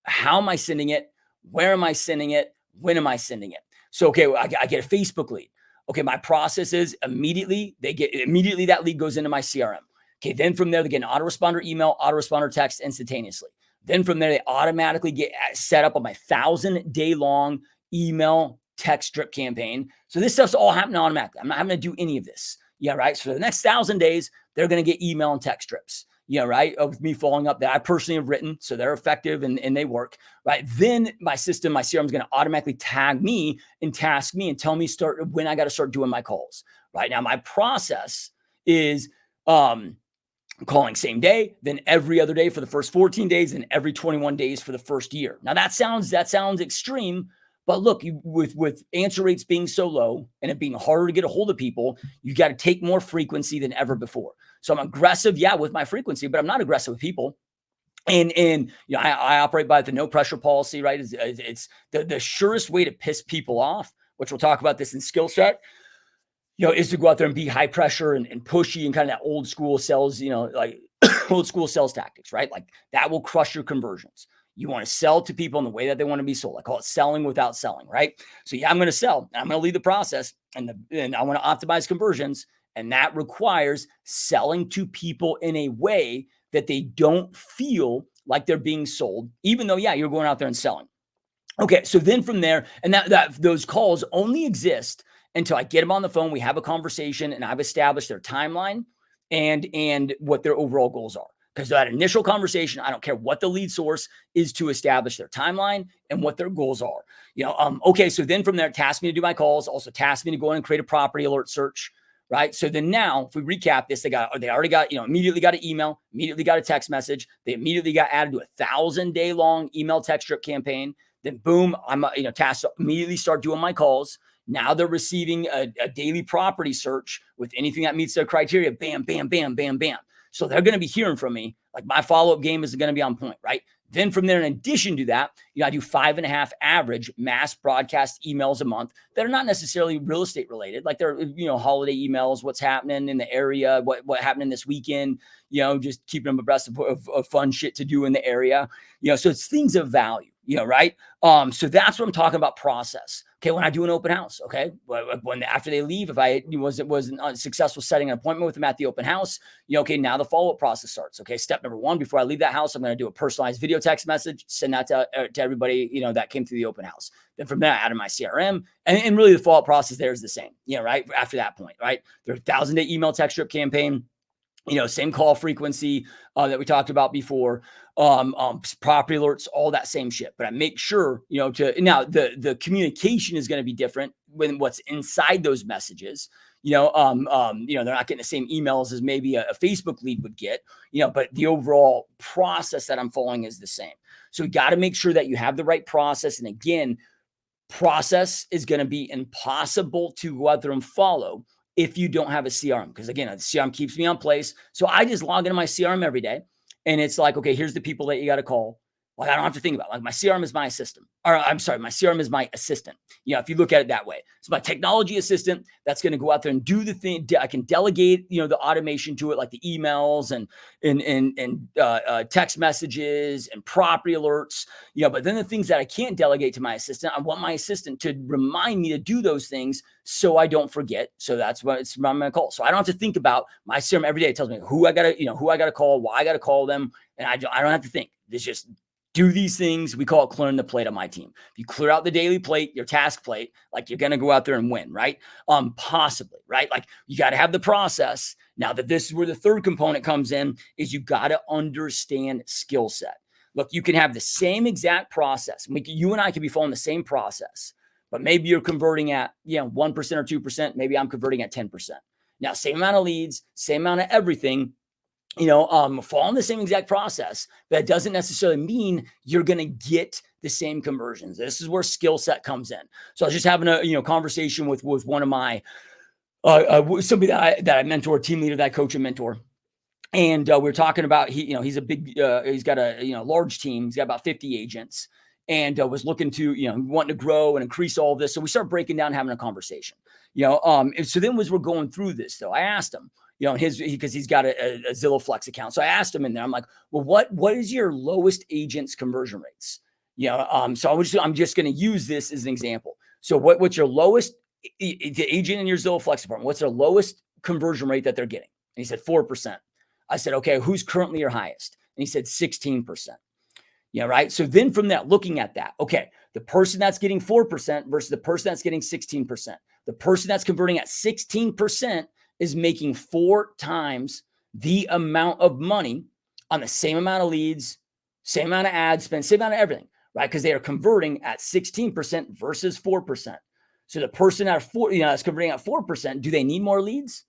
How am I sending it? Where am I sending it? When am I sending it? So, okay, I get a Facebook lead. Okay, my process is immediately that lead goes into my CRM. Okay, then from there, they get an autoresponder email, autoresponder text instantaneously. Then from there, they automatically get set up on my 1,000-day long email text drip campaign. So this stuff's all happening automatically. I'm not having to do any of this. Yeah, right. So for the next 1,000 days, they're going to get email and text strips. Right. Of me following up that I personally have written. So they're effective and they work. Right. Then my CRM is going to automatically tag me and task me and tell me when I got to start doing my calls. Right now, my process is calling same day, then every other day for the first 14 days, and every 21 days for the first year. Now that sounds extreme, but look, with answer rates being so low and it being harder to get a hold of people, you got to take more frequency than ever before. So I'm aggressive, with my frequency, but I'm not aggressive with people. And I operate by the no pressure policy, right? It's the surest way to piss people off, which we'll talk about this in skill set, is to go out there and be high pressure and pushy and kind of that old school sales, like old school sales tactics, right? Like, that will crush your conversions. You want to sell to people in the way that they want to be sold. I call it selling without selling, right? So yeah, I'm going to sell. I'm going to lead the process, and I want to optimize conversions, and that requires selling to people in a way that they don't feel like they're being sold, even though, yeah, you're going out there and selling. Okay, so then from there, and that those calls only exist until I get them on the phone, we have a conversation, and I've established their timeline and what their overall goals are. Because that initial conversation, I don't care what the lead source is, to establish their timeline and what their goals are. Okay, so then from there, task me to do my calls, also task me to go in and create a property alert search. Right. So then now, if we recap this, they already got, immediately got an email, immediately got a text message. They immediately got added to a 1,000-day long email text strip campaign. Then boom, I'm tasked to immediately start doing my calls. Now they're receiving a daily property search with anything that meets their criteria. Bam, bam, bam, bam, bam. So they're going to be hearing from me. Like, my follow-up game is going to be on point, right? Then from there, in addition to that, I do 5.5 average mass broadcast emails a month that are not necessarily real estate related. Like, they're, holiday emails, what's happening in the area, what happened this weekend, just keeping them abreast of fun shit to do in the area. So it's things of value, right? So that's what I'm talking about, process. Okay, when I do an open house, okay, when after they leave, if I wasn't successful setting an appointment with them at the open house, okay, now the follow-up process starts. Okay, step number 1, before I leave that house, I'm going to do a personalized video text message, send that to everybody, that came through the open house. Then from there, I add in my CRM, and really the follow-up process there is the same, right? After that point, right? There's a 1,000-day email text strip campaign. Same call frequency that we talked about before, property alerts, all that same shit. But I make sure, now the communication is going to be different when what's inside those messages. They're not getting the same emails as maybe a Facebook lead would get, but the overall process that I'm following is the same. So we got to make sure that you have the right process. And again, process is going to be impossible to go out there and follow if you don't have a CRM. Because again, the CRM keeps me on place. So I just log into my CRM every day, and it's like, okay, here's the people that you got to call. Like, I don't have to think about it. Like, my CRM is my assistant. Or I'm sorry, my CRM is my assistant. If you look at it that way, it's my technology assistant that's going to go out there and do the thing. I can delegate, the automation to it, like the emails and text messages and property alerts. But then the things that I can't delegate to my assistant, I want my assistant to remind me to do those things so I don't forget. So that's what I'm going to call. So I don't have to think about my CRM every day. It tells me who I got to call, why I got to call them, and I don't have to think. It's just do these things. We call it clearing the plate on my team. If you clear out the daily plate, your task plate, like, you're going to go out there and win, right? Possibly, right? Like, you got to have the process. Now that this is where the third component comes in, is you got to understand skill set. Look, you can have the same exact process. You and I could be following the same process, but maybe you're converting at 1% or 2%. Maybe I'm converting at 10%. Now, same amount of leads, same amount of everything, following the same exact process, that doesn't necessarily mean you're going to get the same conversions. This is where skill set comes in. So I was just having a conversation with one of my somebody that I mentor, team leader, that I coach and mentor. And we were talking about, he's a big, he's got a, large team. He's got about 50 agents, and was looking to, wanting to grow and increase all of this. So we start breaking down, having a conversation, and so then as we're going through this, though, I asked him, because he's got a Zillow Flex account. So I asked him in there, I'm like, well, what is your lowest agent's conversion rates? So I'm just going to use this as an example. So what's your lowest, the agent in your Zillow Flex department, what's their lowest conversion rate that they're getting? And he said 4%. I said, okay, who's currently your highest? And he said 16%. Right. So then from that, looking at that, okay, the person that's getting 4% versus the person that's getting 16%. The person that's converting at 16% is making 4 times the amount of money on the same amount of leads, same amount of ad spend, same amount of everything, right? Because they are converting at 16% versus 4%. So the person that's converting at 4%, do they need more leads?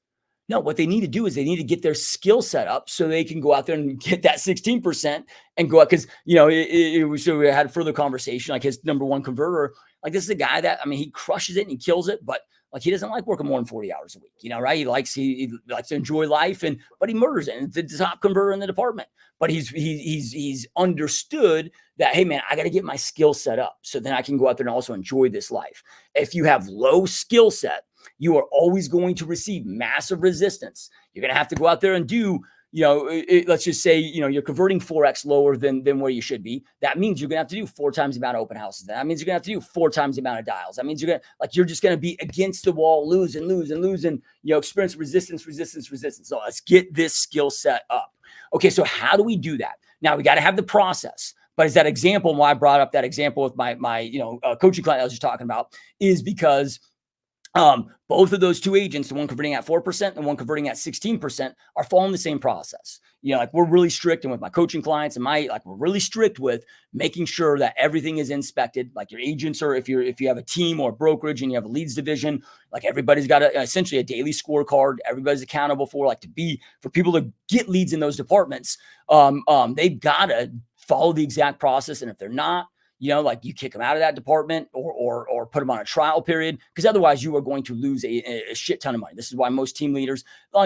No, what they need to do is they need to get their skill set up so they can go out there and get that 16% and go out. Because, so we had a further conversation, like his number one converter, like, this is a guy that, he crushes it and he kills it, but like, he doesn't like working more than 40 hours a week, right? He likes to enjoy life, but he murders it. And it's the top converter in the department, but he's understood that, hey man, I got to get my skill set up so then I can go out there and also enjoy this life. If you have low skill set, you are always going to receive massive resistance. You're going to have to go out there and do let's just say, you're converting 4x lower than where you should be. That means you're going to have to do 4 times the amount of open houses. That means you're going to have to do 4 times the amount of dials. That means you're just going to be against the wall, losing, experience resistance. So let's get this skill set up. Okay. So how do we do that? Now we got to have the process. But as that example, why I brought up that example with my coaching client I was just talking about, is because both of those two agents, the one converting at 4% and one converting at 16%, are following the same process. Like we're really strict, and with my coaching clients and we're really strict with making sure that everything is inspected. Like your agents, or if you have a team or a brokerage and you have a leads division, like everybody's got essentially a daily scorecard. Everybody's accountable for people to get leads in those departments. They've got to follow the exact process. And if they're not, you kick them out of that department or put them on a trial period, because otherwise you are going to lose a shit ton of money. This is why most team leaders,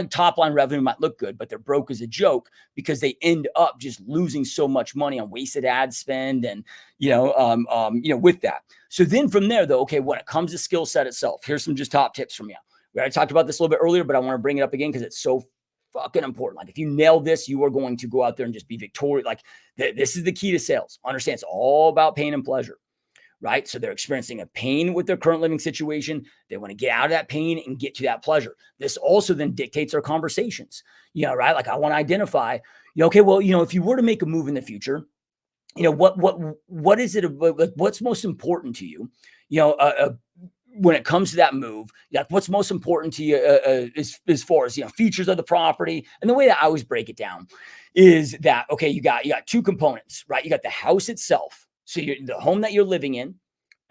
top line revenue might look good, but they're broke as a joke, because they end up just losing so much money on wasted ad spend and, with that. So then from there though, okay, when it comes to skill set itself, here's some just top tips from you. We already talked about this a little bit earlier, but I want to bring it up again because it's so fucking important. Like if you nail this, you are going to go out there and just be victorious. Like this is the key to sales. Understand, it's all about pain and pleasure, right? So they're experiencing a pain with their current living situation. They want to get out of that pain and get to that pleasure. This also then dictates our conversations, right? Like I want to identify, okay, well, if you were to make a move in the future, what is it? Like, what's most important to you? When it comes to that move, like what's most important to you as far as, features of the property. And the way that I always break it down is that, okay, you got two components, right? You got the house itself. So the home that you're living in,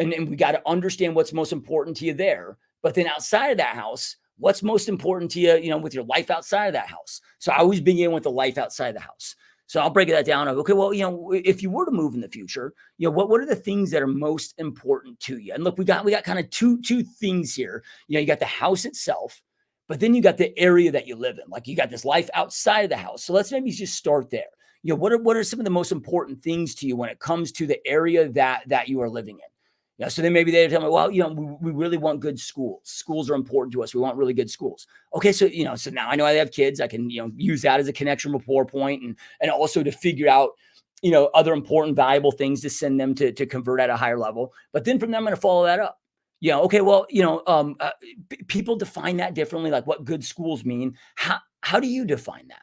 and we got to understand what's most important to you there. But then outside of that house, what's most important to you, with your life outside of that house. So I always begin with the life outside of the house. So I'll break that down. Okay, well, if you were to move in the future, what are the things that are most important to you? And look, we got kind of two things here. You got the house itself, but then you got the area that you live in. Like you got this life outside of the house. So let's maybe just start there. What are some of the most important things to you when it comes to the area that you are living in? So then maybe they tell me, well, we really want good schools. Schools are important to us. We want really good schools. Okay. So, so now I know I have kids. I can, use that as a connection rapport point and also to figure out, other important, valuable things to send them to convert at a higher level. But then from there, I'm going to follow that up. Okay, well, people define that differently, like what good schools mean. How do you define that?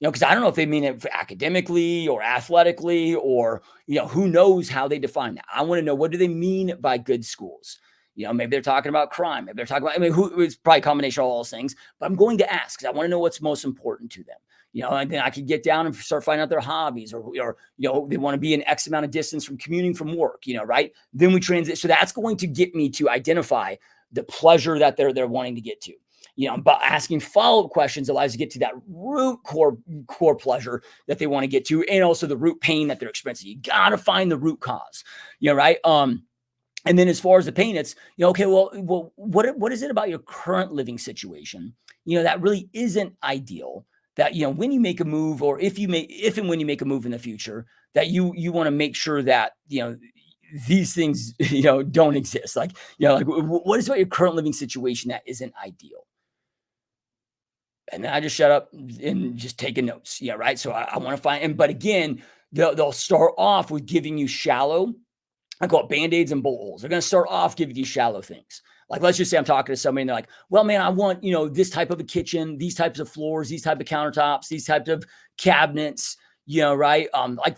Because I don't know if they mean it academically or athletically or, who knows how they define that. I want to know, what do they mean by good schools? Maybe they're talking about crime. Maybe they're talking about, it's probably a combination of all those things, but I'm going to ask because I want to know what's most important to them. And then I could get down and start finding out their hobbies or they want to be an X amount of distance from commuting from work, right? Then we transition. So that's going to get me to identify the pleasure that they're wanting to get to. But asking follow-up questions allows you to get to that root core pleasure that they want to get to, and also the root pain that they're experiencing. You got to find the root cause, right? And then as far as the pain, it's, okay, well, what is it about your current living situation, that really isn't ideal, that, when you make a move, or if and when you make a move in the future, that you want to make sure that, these things, don't exist. Like, what is about your current living situation that isn't ideal? And then I just shut up and just taking notes. Yeah. Right. So I want to find, but again, they'll start off with giving you shallow, I call it Band-Aids and bullet holes. They're going to start off giving you shallow things. Like, let's just say I'm talking to somebody and they're like, well, man, I want, this type of a kitchen, these types of floors, these type of countertops, these types of cabinets, right?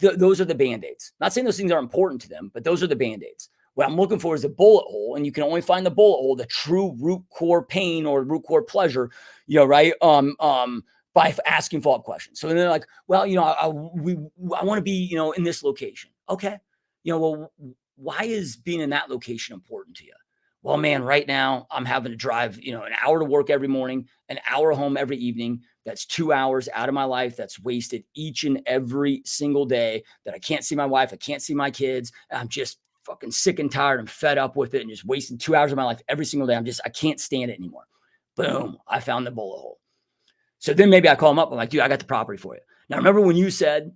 Those are the Band-Aids. Not saying those things are important to them, but those are the Band-Aids. What I'm looking for is a bullet hole, and you can only find the bullet hole, the true root core pain or root core pleasure, right? By asking follow-up questions. So then they're like, well, I want to be, in this location. Okay. Well, why is being in that location important to you? Well, man, right now I'm having to drive, an hour to work every morning, an hour home every evening. That's 2 hours out of my life that's wasted each and every single day, that I can't see my wife. I can't see my kids. And I'm just fucking sick and tired and fed up with it and just wasting 2 hours of my life every single day. I can't stand it anymore. Boom. I found the bullet hole. So then maybe I call them up. I'm like, dude, I got the property for you. Now, remember when you said,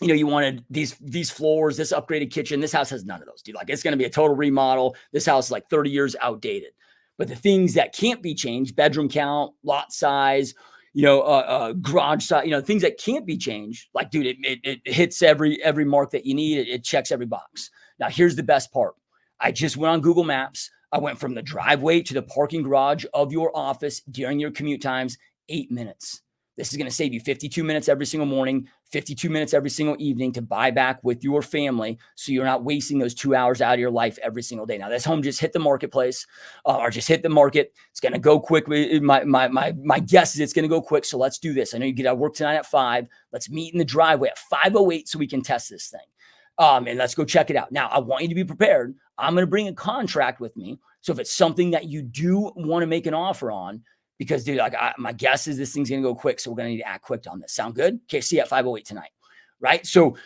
you wanted these floors, this upgraded kitchen, this house has none of those, dude. Like, it's going to be a total remodel. This house is like 30 years outdated. But the things that can't be changed, bedroom count, lot size, garage side, things that can't be changed. Like, dude, it hits every mark that you need. It checks every box. Now, here's the best part. I just went on Google Maps. I went from the driveway to the parking garage of your office during your commute times, 8 minutes. This is going to save you 52 minutes every single morning, 52 minutes every single evening to buy back with your family. So you're not wasting those 2 hours out of your life every single day. Now, this home just hit the marketplace or just hit the market. It's going to go quick. My guess is it's going to go quick. So let's do this. I know you get out of work tonight at 5. Let's meet in the driveway at 5:08 so we can test this thing. And let's go check it out. Now, I want you to be prepared. I'm going to bring a contract with me. So if it's something that you do want to make an offer on, because, dude, my guess is this thing's going to go quick. So we're going to need to act quick on this. Sound good? Okay, see you at 5:08 tonight. Right? So,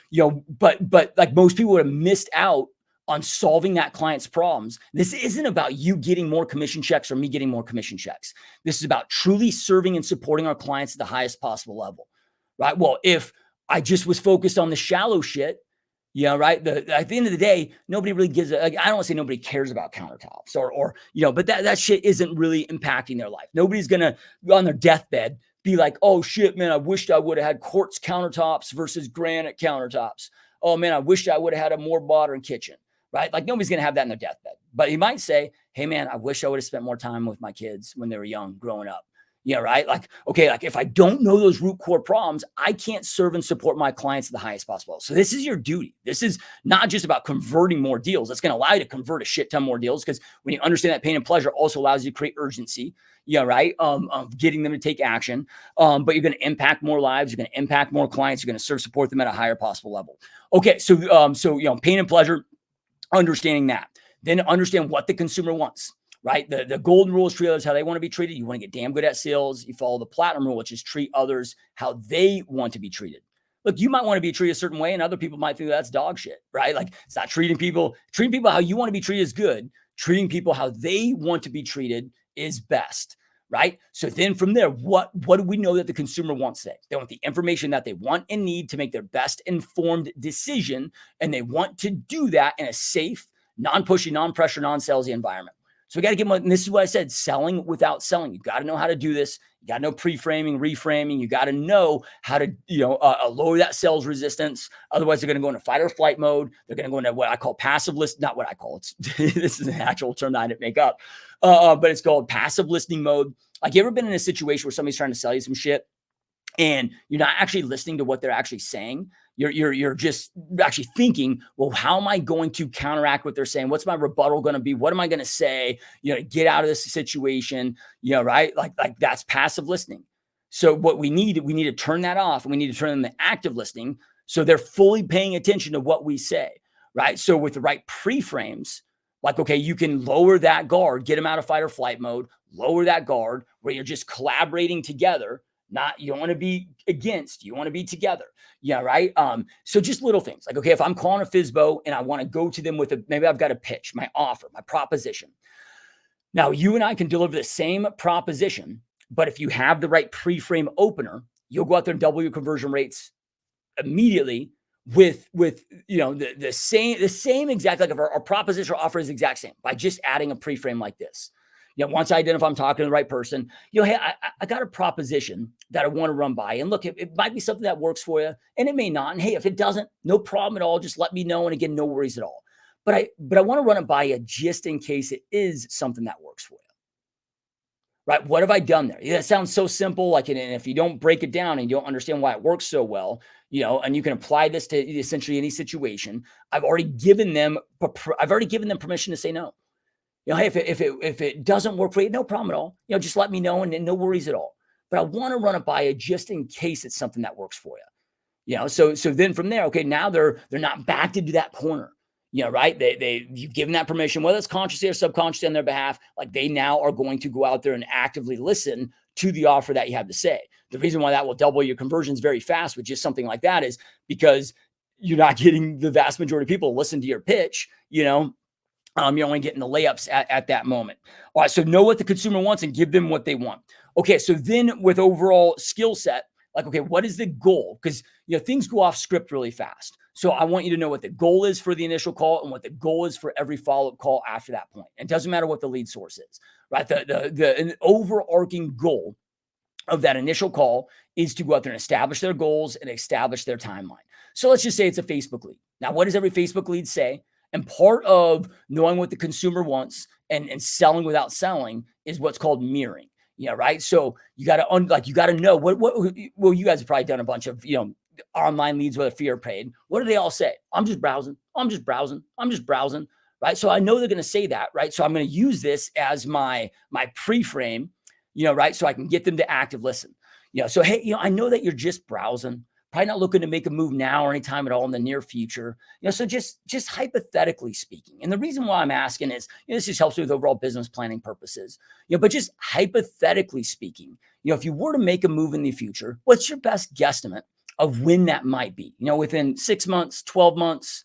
but like most people would have missed out on solving that client's problems. This isn't about you getting more commission checks or me getting more commission checks. This is about truly serving and supporting our clients at the highest possible level. Right? Well, if I just was focused on the shallow shit, right. At the end of the day, nobody really gives I don't want to say nobody cares about countertops or but that shit isn't really impacting their life. Nobody's going to, on their deathbed, be like, oh shit, man, I wished I would have had quartz countertops versus granite countertops. Oh man, I wished I would have had a more modern kitchen, right? Like nobody's going to have that in their deathbed. But he might say, hey man, I wish I would have spent more time with my kids when they were young, growing up. Yeah, right. Like, okay, like if I don't know those root core problems, I can't serve and support my clients at the highest possible. So this is your duty. This is not just about converting more deals. It's going to allow you to convert a shit ton more deals because when you understand that pain and pleasure also allows you to create urgency. Yeah, right. Getting them to take action. But you're going to impact more lives. You're going to impact more clients. You're going to serve support them at a higher possible level. Okay, so pain and pleasure, understanding that, then understand what the consumer wants. Right? The golden rule is treat others how they want to be treated. You want to get damn good at sales. You follow the platinum rule, which is treat others how they want to be treated. Look, you might want to be treated a certain way, and other people might think that's dog shit, right? Like it's not treating people how you want to be treated is good. Treating people how they want to be treated is best, right? So then from there, what do we know that the consumer wants today? They want the information that they want and need to make their best informed decision, and they want to do that in a safe, non-pushy, non-pressure, non-salesy environment. So we got to get them, and this is what I said, selling without selling. You got to know how to do this. You got to know pre-framing, reframing. You got to know how to, lower that sales resistance. Otherwise, they're going to go into fight or flight mode. They're going to go into what I call passive list, not what I call it. This is an actual term that I didn't make up, but it's called passive listening mode. Like, you ever been in a situation where somebody's trying to sell you some shit and you're not actually listening to what they're actually saying? You're just actually thinking, well, how am I going to counteract what they're saying? What's my rebuttal going to be? What am I going to say? To get out of this situation, right? Like that's passive listening. So what we need to turn that off, and we need to turn them to active listening. So they're fully paying attention to what we say, right? So with the right pre-frames, like, okay, you can lower that guard, get them out of fight or flight mode, lower that guard where you're just collaborating together. You don't want to be against, you want to be together. Yeah, right. So just little things like, okay, if I'm calling a FSBO and I want to go to them with maybe I've got a pitch, my offer, my proposition. Now you and I can deliver the same proposition, but if you have the right pre-frame opener, you'll go out there and double your conversion rates immediately with the same exact, like if our proposition or offer is the exact same by just adding a pre-frame like this. Once I identify I'm talking to the right person, hey, I got a proposition that I want to run by. And look, it might be something that works for you, and it may not. And hey, if it doesn't, no problem at all. Just let me know. And again, no worries at all. But I want to run it by you just in case it is something that works for you. Right? What have I done there? That sounds so simple. Like, and if you don't break it down and you don't understand why it works so well, and you can apply this to essentially any situation, I've already given them permission to say no. Hey, if it doesn't work for you, no problem at all. Just let me know, and no worries at all. But I want to run it by you just in case it's something that works for you. So then from there, okay, now they're not backed into that corner. Right? You've given that permission, whether it's consciously or subconsciously on their behalf. Like, they now are going to go out there and actively listen to the offer that you have to say. The reason why that will double your conversions very fast with just something like that is because you're not getting the vast majority of people to listen to your pitch. You're only getting the layups at that moment. All right, so know what the consumer wants and give them what they want. Okay, so then with overall skill set, like, okay, what is the goal? Because things go off script really fast. So I want you to know what the goal is for the initial call and what the goal is for every follow-up call after that point. It doesn't matter what the lead source is, right? The overarching goal of that initial call is to go out there and establish their goals and establish their timeline. So let's just say it's a Facebook lead. Now, what does every Facebook lead say? And part of knowing what the consumer wants and selling without selling is what's called mirroring. Yeah, right. So you got to you got to know what. Well, you guys have probably done a bunch of online leads, whether free or paid. What do they all say? I'm just browsing. I'm just browsing. I'm just browsing. Right. So I know they're going to say that. Right. So I'm going to use this as my pre-frame. Right. So I can get them to active listen. So hey, I know that you're just browsing. Probably not looking to make a move now or anytime at all in the near future. So just hypothetically speaking. And the reason why I'm asking is, this just helps me with overall business planning purposes. But just hypothetically speaking, if you were to make a move in the future, what's your best guesstimate of when that might be? Within 6 months, 12 months,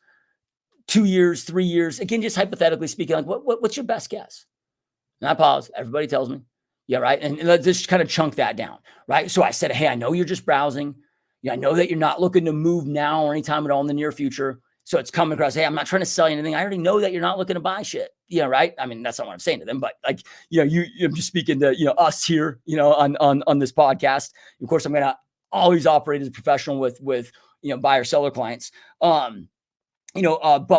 2 years, 3 years. Again, just hypothetically speaking, like what's your best guess? And I pause. Everybody tells me. Yeah, right. And let's just kind of chunk that down, right? So I said, hey, I know you're just browsing. I know that you're not looking to move now or anytime at all in the near future. So it's coming across, hey, I'm not trying to sell you anything. I already know that you're not looking to buy shit. Right. I mean, that's not what I'm saying to them, but you're just speaking to, us here, on this podcast. Of course, I'm going to always operate as a professional with buyer seller clients. But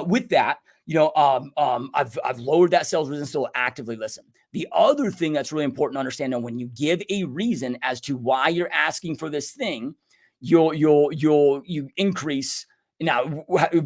with that, I've lowered that sales resistance to actively listen. The other thing that's really important to understand, when you give a reason as to why you're asking for this thing, you increase. Now,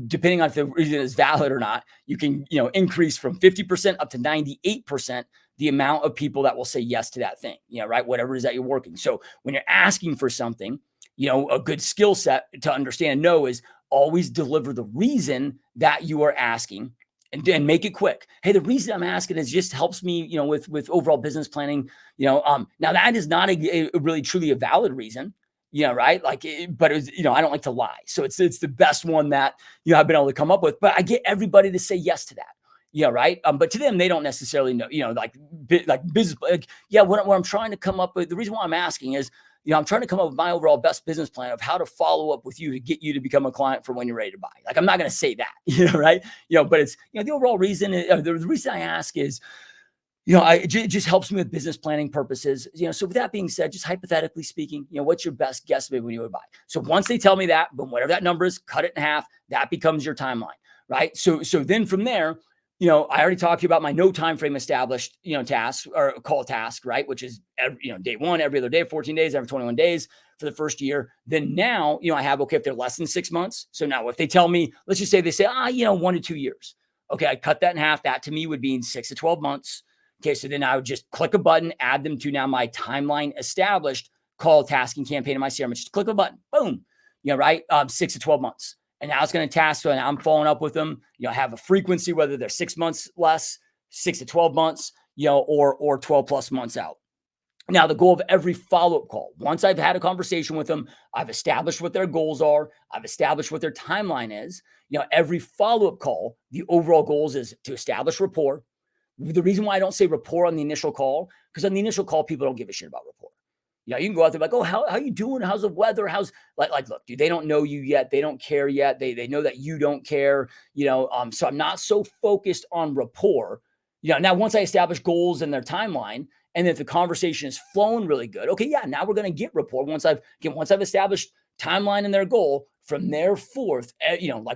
depending on if the reason is valid or not, you can, increase from 50% up to 98% the amount of people that will say yes to that thing, right? Whatever it is that you're working. So when you're asking for something, a good skill set to understand and know is always deliver the reason that you are asking and make it quick. Hey, the reason I'm asking is just helps me, with overall business planning. Now that is not a really truly a valid reason. Right. But it was, I don't like to lie. So it's the best one that, I've been able to come up with, but I get everybody to say yes to that. Right. But to them, they don't necessarily know, like business, what I'm trying to come up with, the reason why I'm asking is, I'm trying to come up with my overall best business plan of how to follow up with you to get you to become a client for when you're ready to buy. Like, I'm not going to say that, right. But it's, the overall reason, the reason I ask is, it just helps me with business planning purposes. So with that being said, just hypothetically speaking, what's your best guesstimate when you would buy? So once they tell me that, but whatever that number is, cut it in half, that becomes your timeline, right? So then from there, I already talked to you about my no time frame established, task or call task, right? Which is, day one, every other day, 14 days, every 21 days for the first year. Then now, I have, okay, if they're less than 6 months. So now if they tell me, let's just say they say, 1 to 2 years. Okay, I cut that in half. That to me would be in 6 to 12 months. Okay, so then I would just click a button, add them to now my timeline established call tasking campaign in my CRM. Just click a button, boom, right? 6 to 12 months. And now it's going to task. So now I'm following up with them, have a frequency, whether they're 6 months less, 6 to 12 months, or 12 plus months out. Now, the goal of every follow-up call, once I've had a conversation with them, I've established what their goals are, I've established what their timeline is. Every follow-up call, the overall goals is to establish rapport. The reason why I don't say rapport on the initial call, because on the initial call, people don't give a shit about rapport. You can go out there like, oh, how you doing? How's the weather? How's look, dude, they don't know you yet. They don't care yet. They know that you don't care, so I'm not so focused on rapport. Now once I establish goals and their timeline, and if the conversation is flowing really good, okay, yeah, now we're going to get rapport. Once I've established timeline and their goal, from there forth,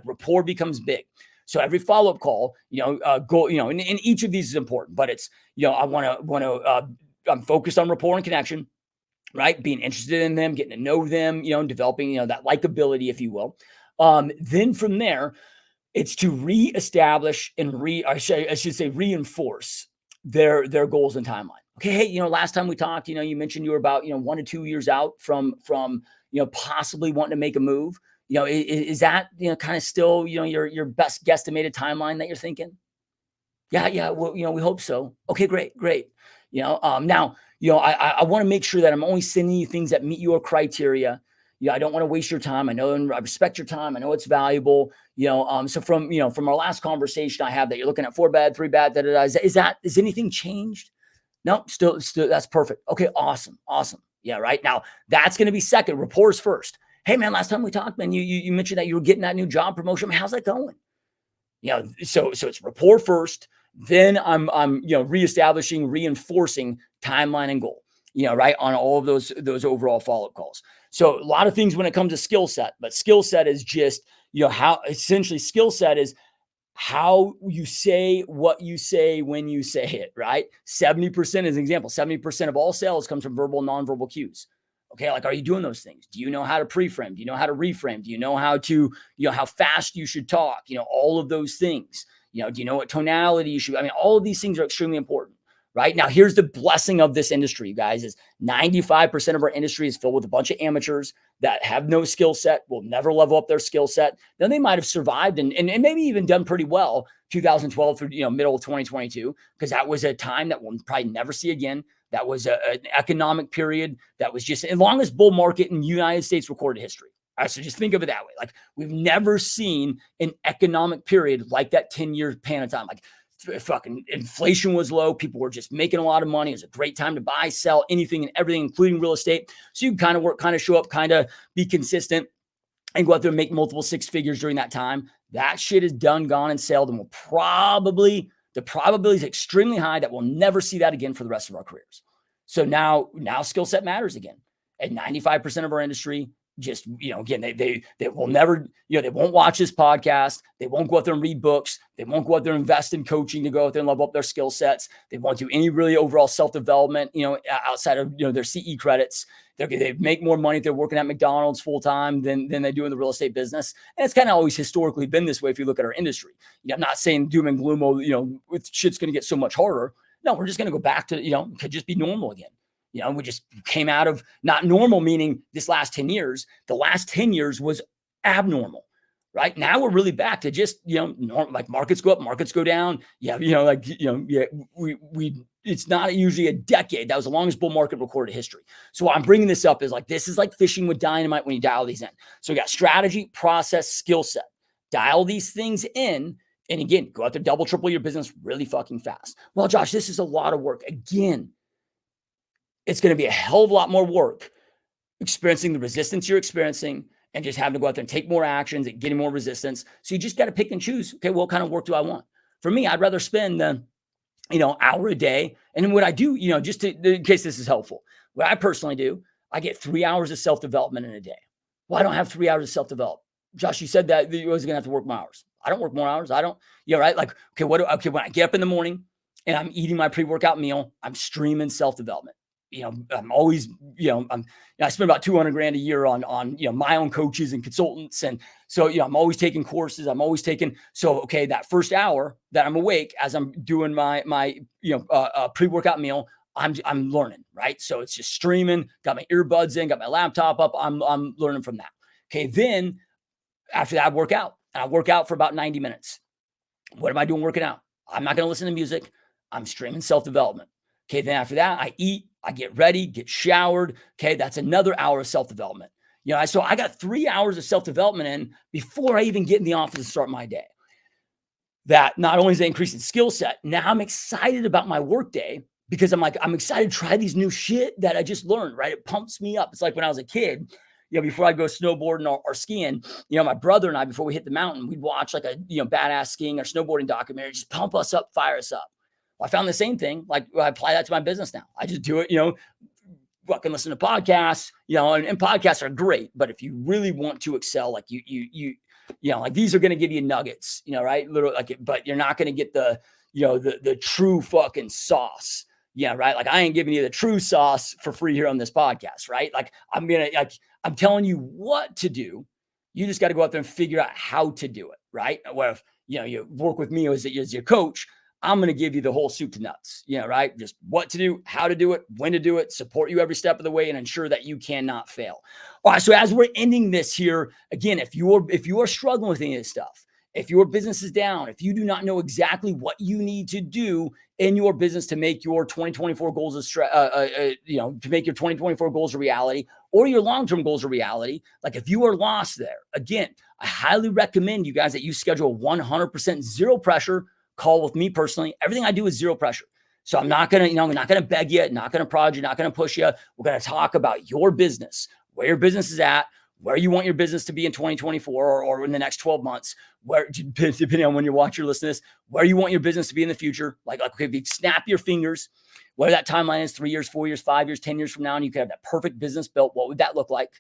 rapport becomes big. So every follow-up call, goal, and each of these is important, but it's, I I'm focused on rapport and connection, right? Being interested in them, getting to know them, developing, that likability, if you will. Then from there, it's to reestablish and I should say reinforce their goals and timeline. Okay, hey, last time we talked, you mentioned you were about 1 to 2 years out from possibly wanting to make a move. Is that kind of still your best guesstimated timeline that you're thinking? Yeah. Well, we hope so. Okay, great. Now, I want to make sure that I'm only sending you things that meet your criteria. I don't want to waste your time. I know and I respect your time. I know it's valuable. So from our last conversation I have that you're looking at 4 bed, 3 bed, is anything changed? No, still that's perfect. Okay, awesome. Yeah, right. Now that's going to be second. Rapport's first. Hey man, last time we talked, man, you mentioned that you were getting that new job promotion. Man, how's that going? So it's rapport first. Then I'm reestablishing, reinforcing timeline and goal. right, on all of those overall follow-up calls. So a lot of things when it comes to skill set, but skill set is just, how essentially skill set is how you say what you say when you say it, right? 70% is an example. 70% of all sales comes from verbal and nonverbal cues. Okay, like, are you doing those things? Do you know how to pre-frame? Do you know how to reframe? Do you know how to, how fast you should talk? All of those things. Do you know what tonality you should? I mean, all of these things are extremely important. Right now, here's the blessing of this industry, you guys, is 95% of our industry is filled with a bunch of amateurs that have no skill set, will never level up their skill set. Then they might have survived and maybe even done pretty well 2012 through middle of 2022, because that was a time that we'll probably never see again. That was an economic period that was just the longest bull market in United States recorded history. All right, so just think of it that way. Like, we've never seen an economic period like that 10-year span of time. Like, fucking inflation was low. People were just making a lot of money. It was a great time to buy, sell, anything and everything, including real estate. So you kind of work, kind of show up, kind of be consistent, and go out there and make multiple six figures during that time. That shit is done, gone, and sailed, and the probability is extremely high that we'll never see that again for the rest of our careers. So now skill set matters again. And 95% of our industry just, again, they will never, they won't watch this podcast. They won't go out there and read books. They won't go out there and invest in coaching to go out there and level up their skill sets. They won't do any really overall self-development, outside of, their CE credits. They make more money if they're working at McDonald's full-time than they do in the real estate business. And it's kind of always historically been this way if you look at our industry. I'm not saying doom and gloom, shit's going to get so much harder. No, we're just going to go back to, could just be normal again. We just came out of not normal, meaning this last 10 years. The last 10 years was abnormal. Right now, we're really back to just, normal, like markets go up, markets go down. Yeah, it's not usually a decade. That was the longest bull market recorded history. So why I'm bringing this up is, like, this is like fishing with dynamite when you dial these in. So we got strategy, process, skill set. Dial these things in. And again, go out there, double, triple your business really fucking fast. Well, Josh, this is a lot of work. Again, it's going to be a hell of a lot more work experiencing the resistance you're experiencing and just having to go out there and take more actions and getting more resistance. So you just got to pick and choose. Okay, what kind of work do I want? For me, I'd rather spend the, hour a day. And then what I do, just in case this is helpful, what I personally do, I get 3 hours of self-development in a day. Well, I don't have 3 hours of self-development. Josh, you said that you was going to have to work more hours. I don't work more hours. I don't, right? Like, okay, when I get up in the morning and I'm eating my pre-workout meal, I'm streaming self-development. I'm always, I spend about $200,000 a year on, my own coaches and consultants. And so, I'm always taking courses. Okay, that first hour that I'm awake as I'm doing my pre-workout meal, I'm learning, right? So it's just streaming, got my earbuds in, got my laptop up. I'm learning from that. Okay. Then after that, I work out for about 90 minutes. What am I doing working out? I'm not going to listen to music. I'm streaming self-development. Okay. Then after that, I eat, I get ready, get showered. Okay. That's another hour of self-development. So I got 3 hours of self-development in before I even get in the office and start my day. That not only is that increasing skill set, now I'm excited about my work day because I'm excited to try these new shit that I just learned, right? It pumps me up. It's like when I was a kid, before I'd go snowboarding or skiing, my brother and I, before we hit the mountain, we'd watch like a, badass skiing or snowboarding documentary, just pump us up, fire us up. Well, I found the same thing. Like, I apply that to my business now. I just do it, fucking listen to podcasts, and podcasts are great. But if you really want to excel, like like these are going to give you nuggets, right? Literally, but you're not going to get the true fucking sauce. Yeah, right. Like, I ain't giving you the true sauce for free here on this podcast, right? Like, I'm telling you what to do. You just got to go out there and figure out how to do it, right? Where if you work with me as your coach, I'm going to give you the whole soup to nuts, right? Just what to do, how to do it, when to do it, support you every step of the way, and ensure that you cannot fail. All right. So as we're ending this here, again, if you are struggling with any of this stuff, if your business is down, if you do not know exactly what you need to do in your business to make your 2024 goals to make your 2024 goals a reality, or your long-term goals a reality, like if you are lost there, again, I highly recommend you guys that you schedule 100% zero pressure call with me personally. Everything I do is zero pressure. So I'm not going to, I'm not going to beg you, not going to prod you, not going to push you. We're going to talk about your business, where your business is at, where you want your business to be in 2024 or in the next 12 months, where, depending on when you watch or listen to this, where you want your business to be in the future. Like okay, if you snap your fingers, where that timeline is 3 years, 4 years, 5 years, 10 years from now, and you could have that perfect business built, what would that look like?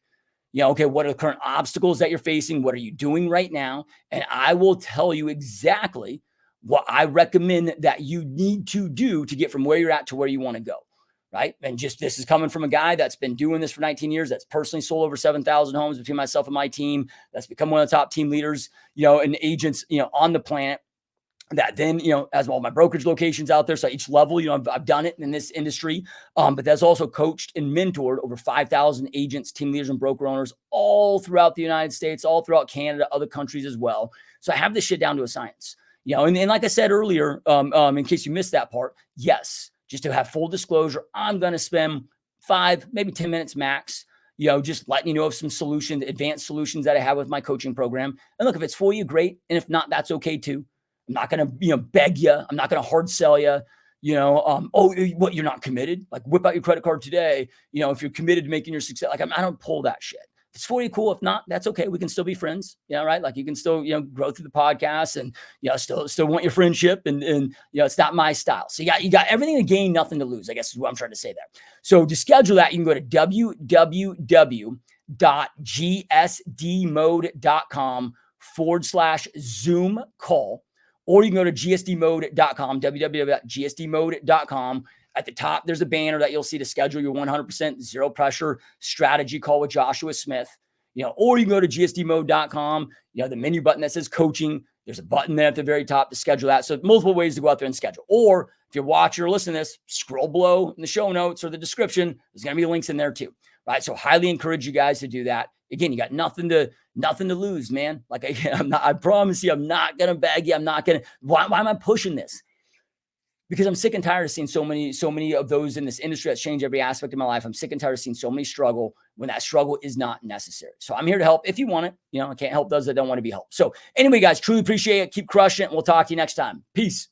Okay, what are the current obstacles that you're facing? What are you doing right now? And I will tell you exactly what I recommend that you need to do to get from where you're at to where you want to go. Right. And just this is coming from a guy that's been doing this for 19 years, that's personally sold over 7,000 homes between myself and my team, that's become one of the top team leaders, and agents, on the planet. That then, as all my brokerage locations out there. So each level, I've done it in this industry. But that's also coached and mentored over 5,000 agents, team leaders, and broker owners all throughout the United States, all throughout Canada, other countries as well. So I have this shit down to a science, and like I said earlier, in case you missed that part, yes, just to have full disclosure, I'm going to spend 5, maybe 10 minutes max, just letting you know of some solutions, advanced solutions that I have with my coaching program. And look, if it's for you, great. And if not, that's okay too. I'm not going to, beg you. I'm not going to hard sell you, what, you're not committed? Like whip out your credit card today. If you're committed to making your success, like I don't pull that shit. If it's for you, cool. If not, that's okay. We can still be friends. Right. Like you can still, grow through the podcast and, still want your friendship and, it's not my style. So you got everything to gain, nothing to lose, I guess is what I'm trying to say there. So to schedule that, you can go to www.gsdmode.com/Zoom call. Or you can go to gsdmode.com, www.gsdmode.com. At the top, there's a banner that you'll see to schedule your 100% zero pressure strategy call with Joshua Smith. Or you can go to gsdmode.com, the menu button that says coaching. There's a button there at the very top to schedule that. So multiple ways to go out there and schedule. Or if you're watching or listening to this, scroll below in the show notes or the description. There's going to be links in there too. Right. So highly encourage you guys to do that. Again, you got nothing to lose, man. Like I promise you, I'm not going to beg you. I'm not going to, why am I pushing this? Because I'm sick and tired of seeing so many of those in this industry that's changed every aspect of my life. I'm sick and tired of seeing so many struggle when that struggle is not necessary. So I'm here to help if you want it. I can't help those that don't want to be helped. So anyway, guys, truly appreciate it. Keep crushing it. And we'll talk to you next time. Peace.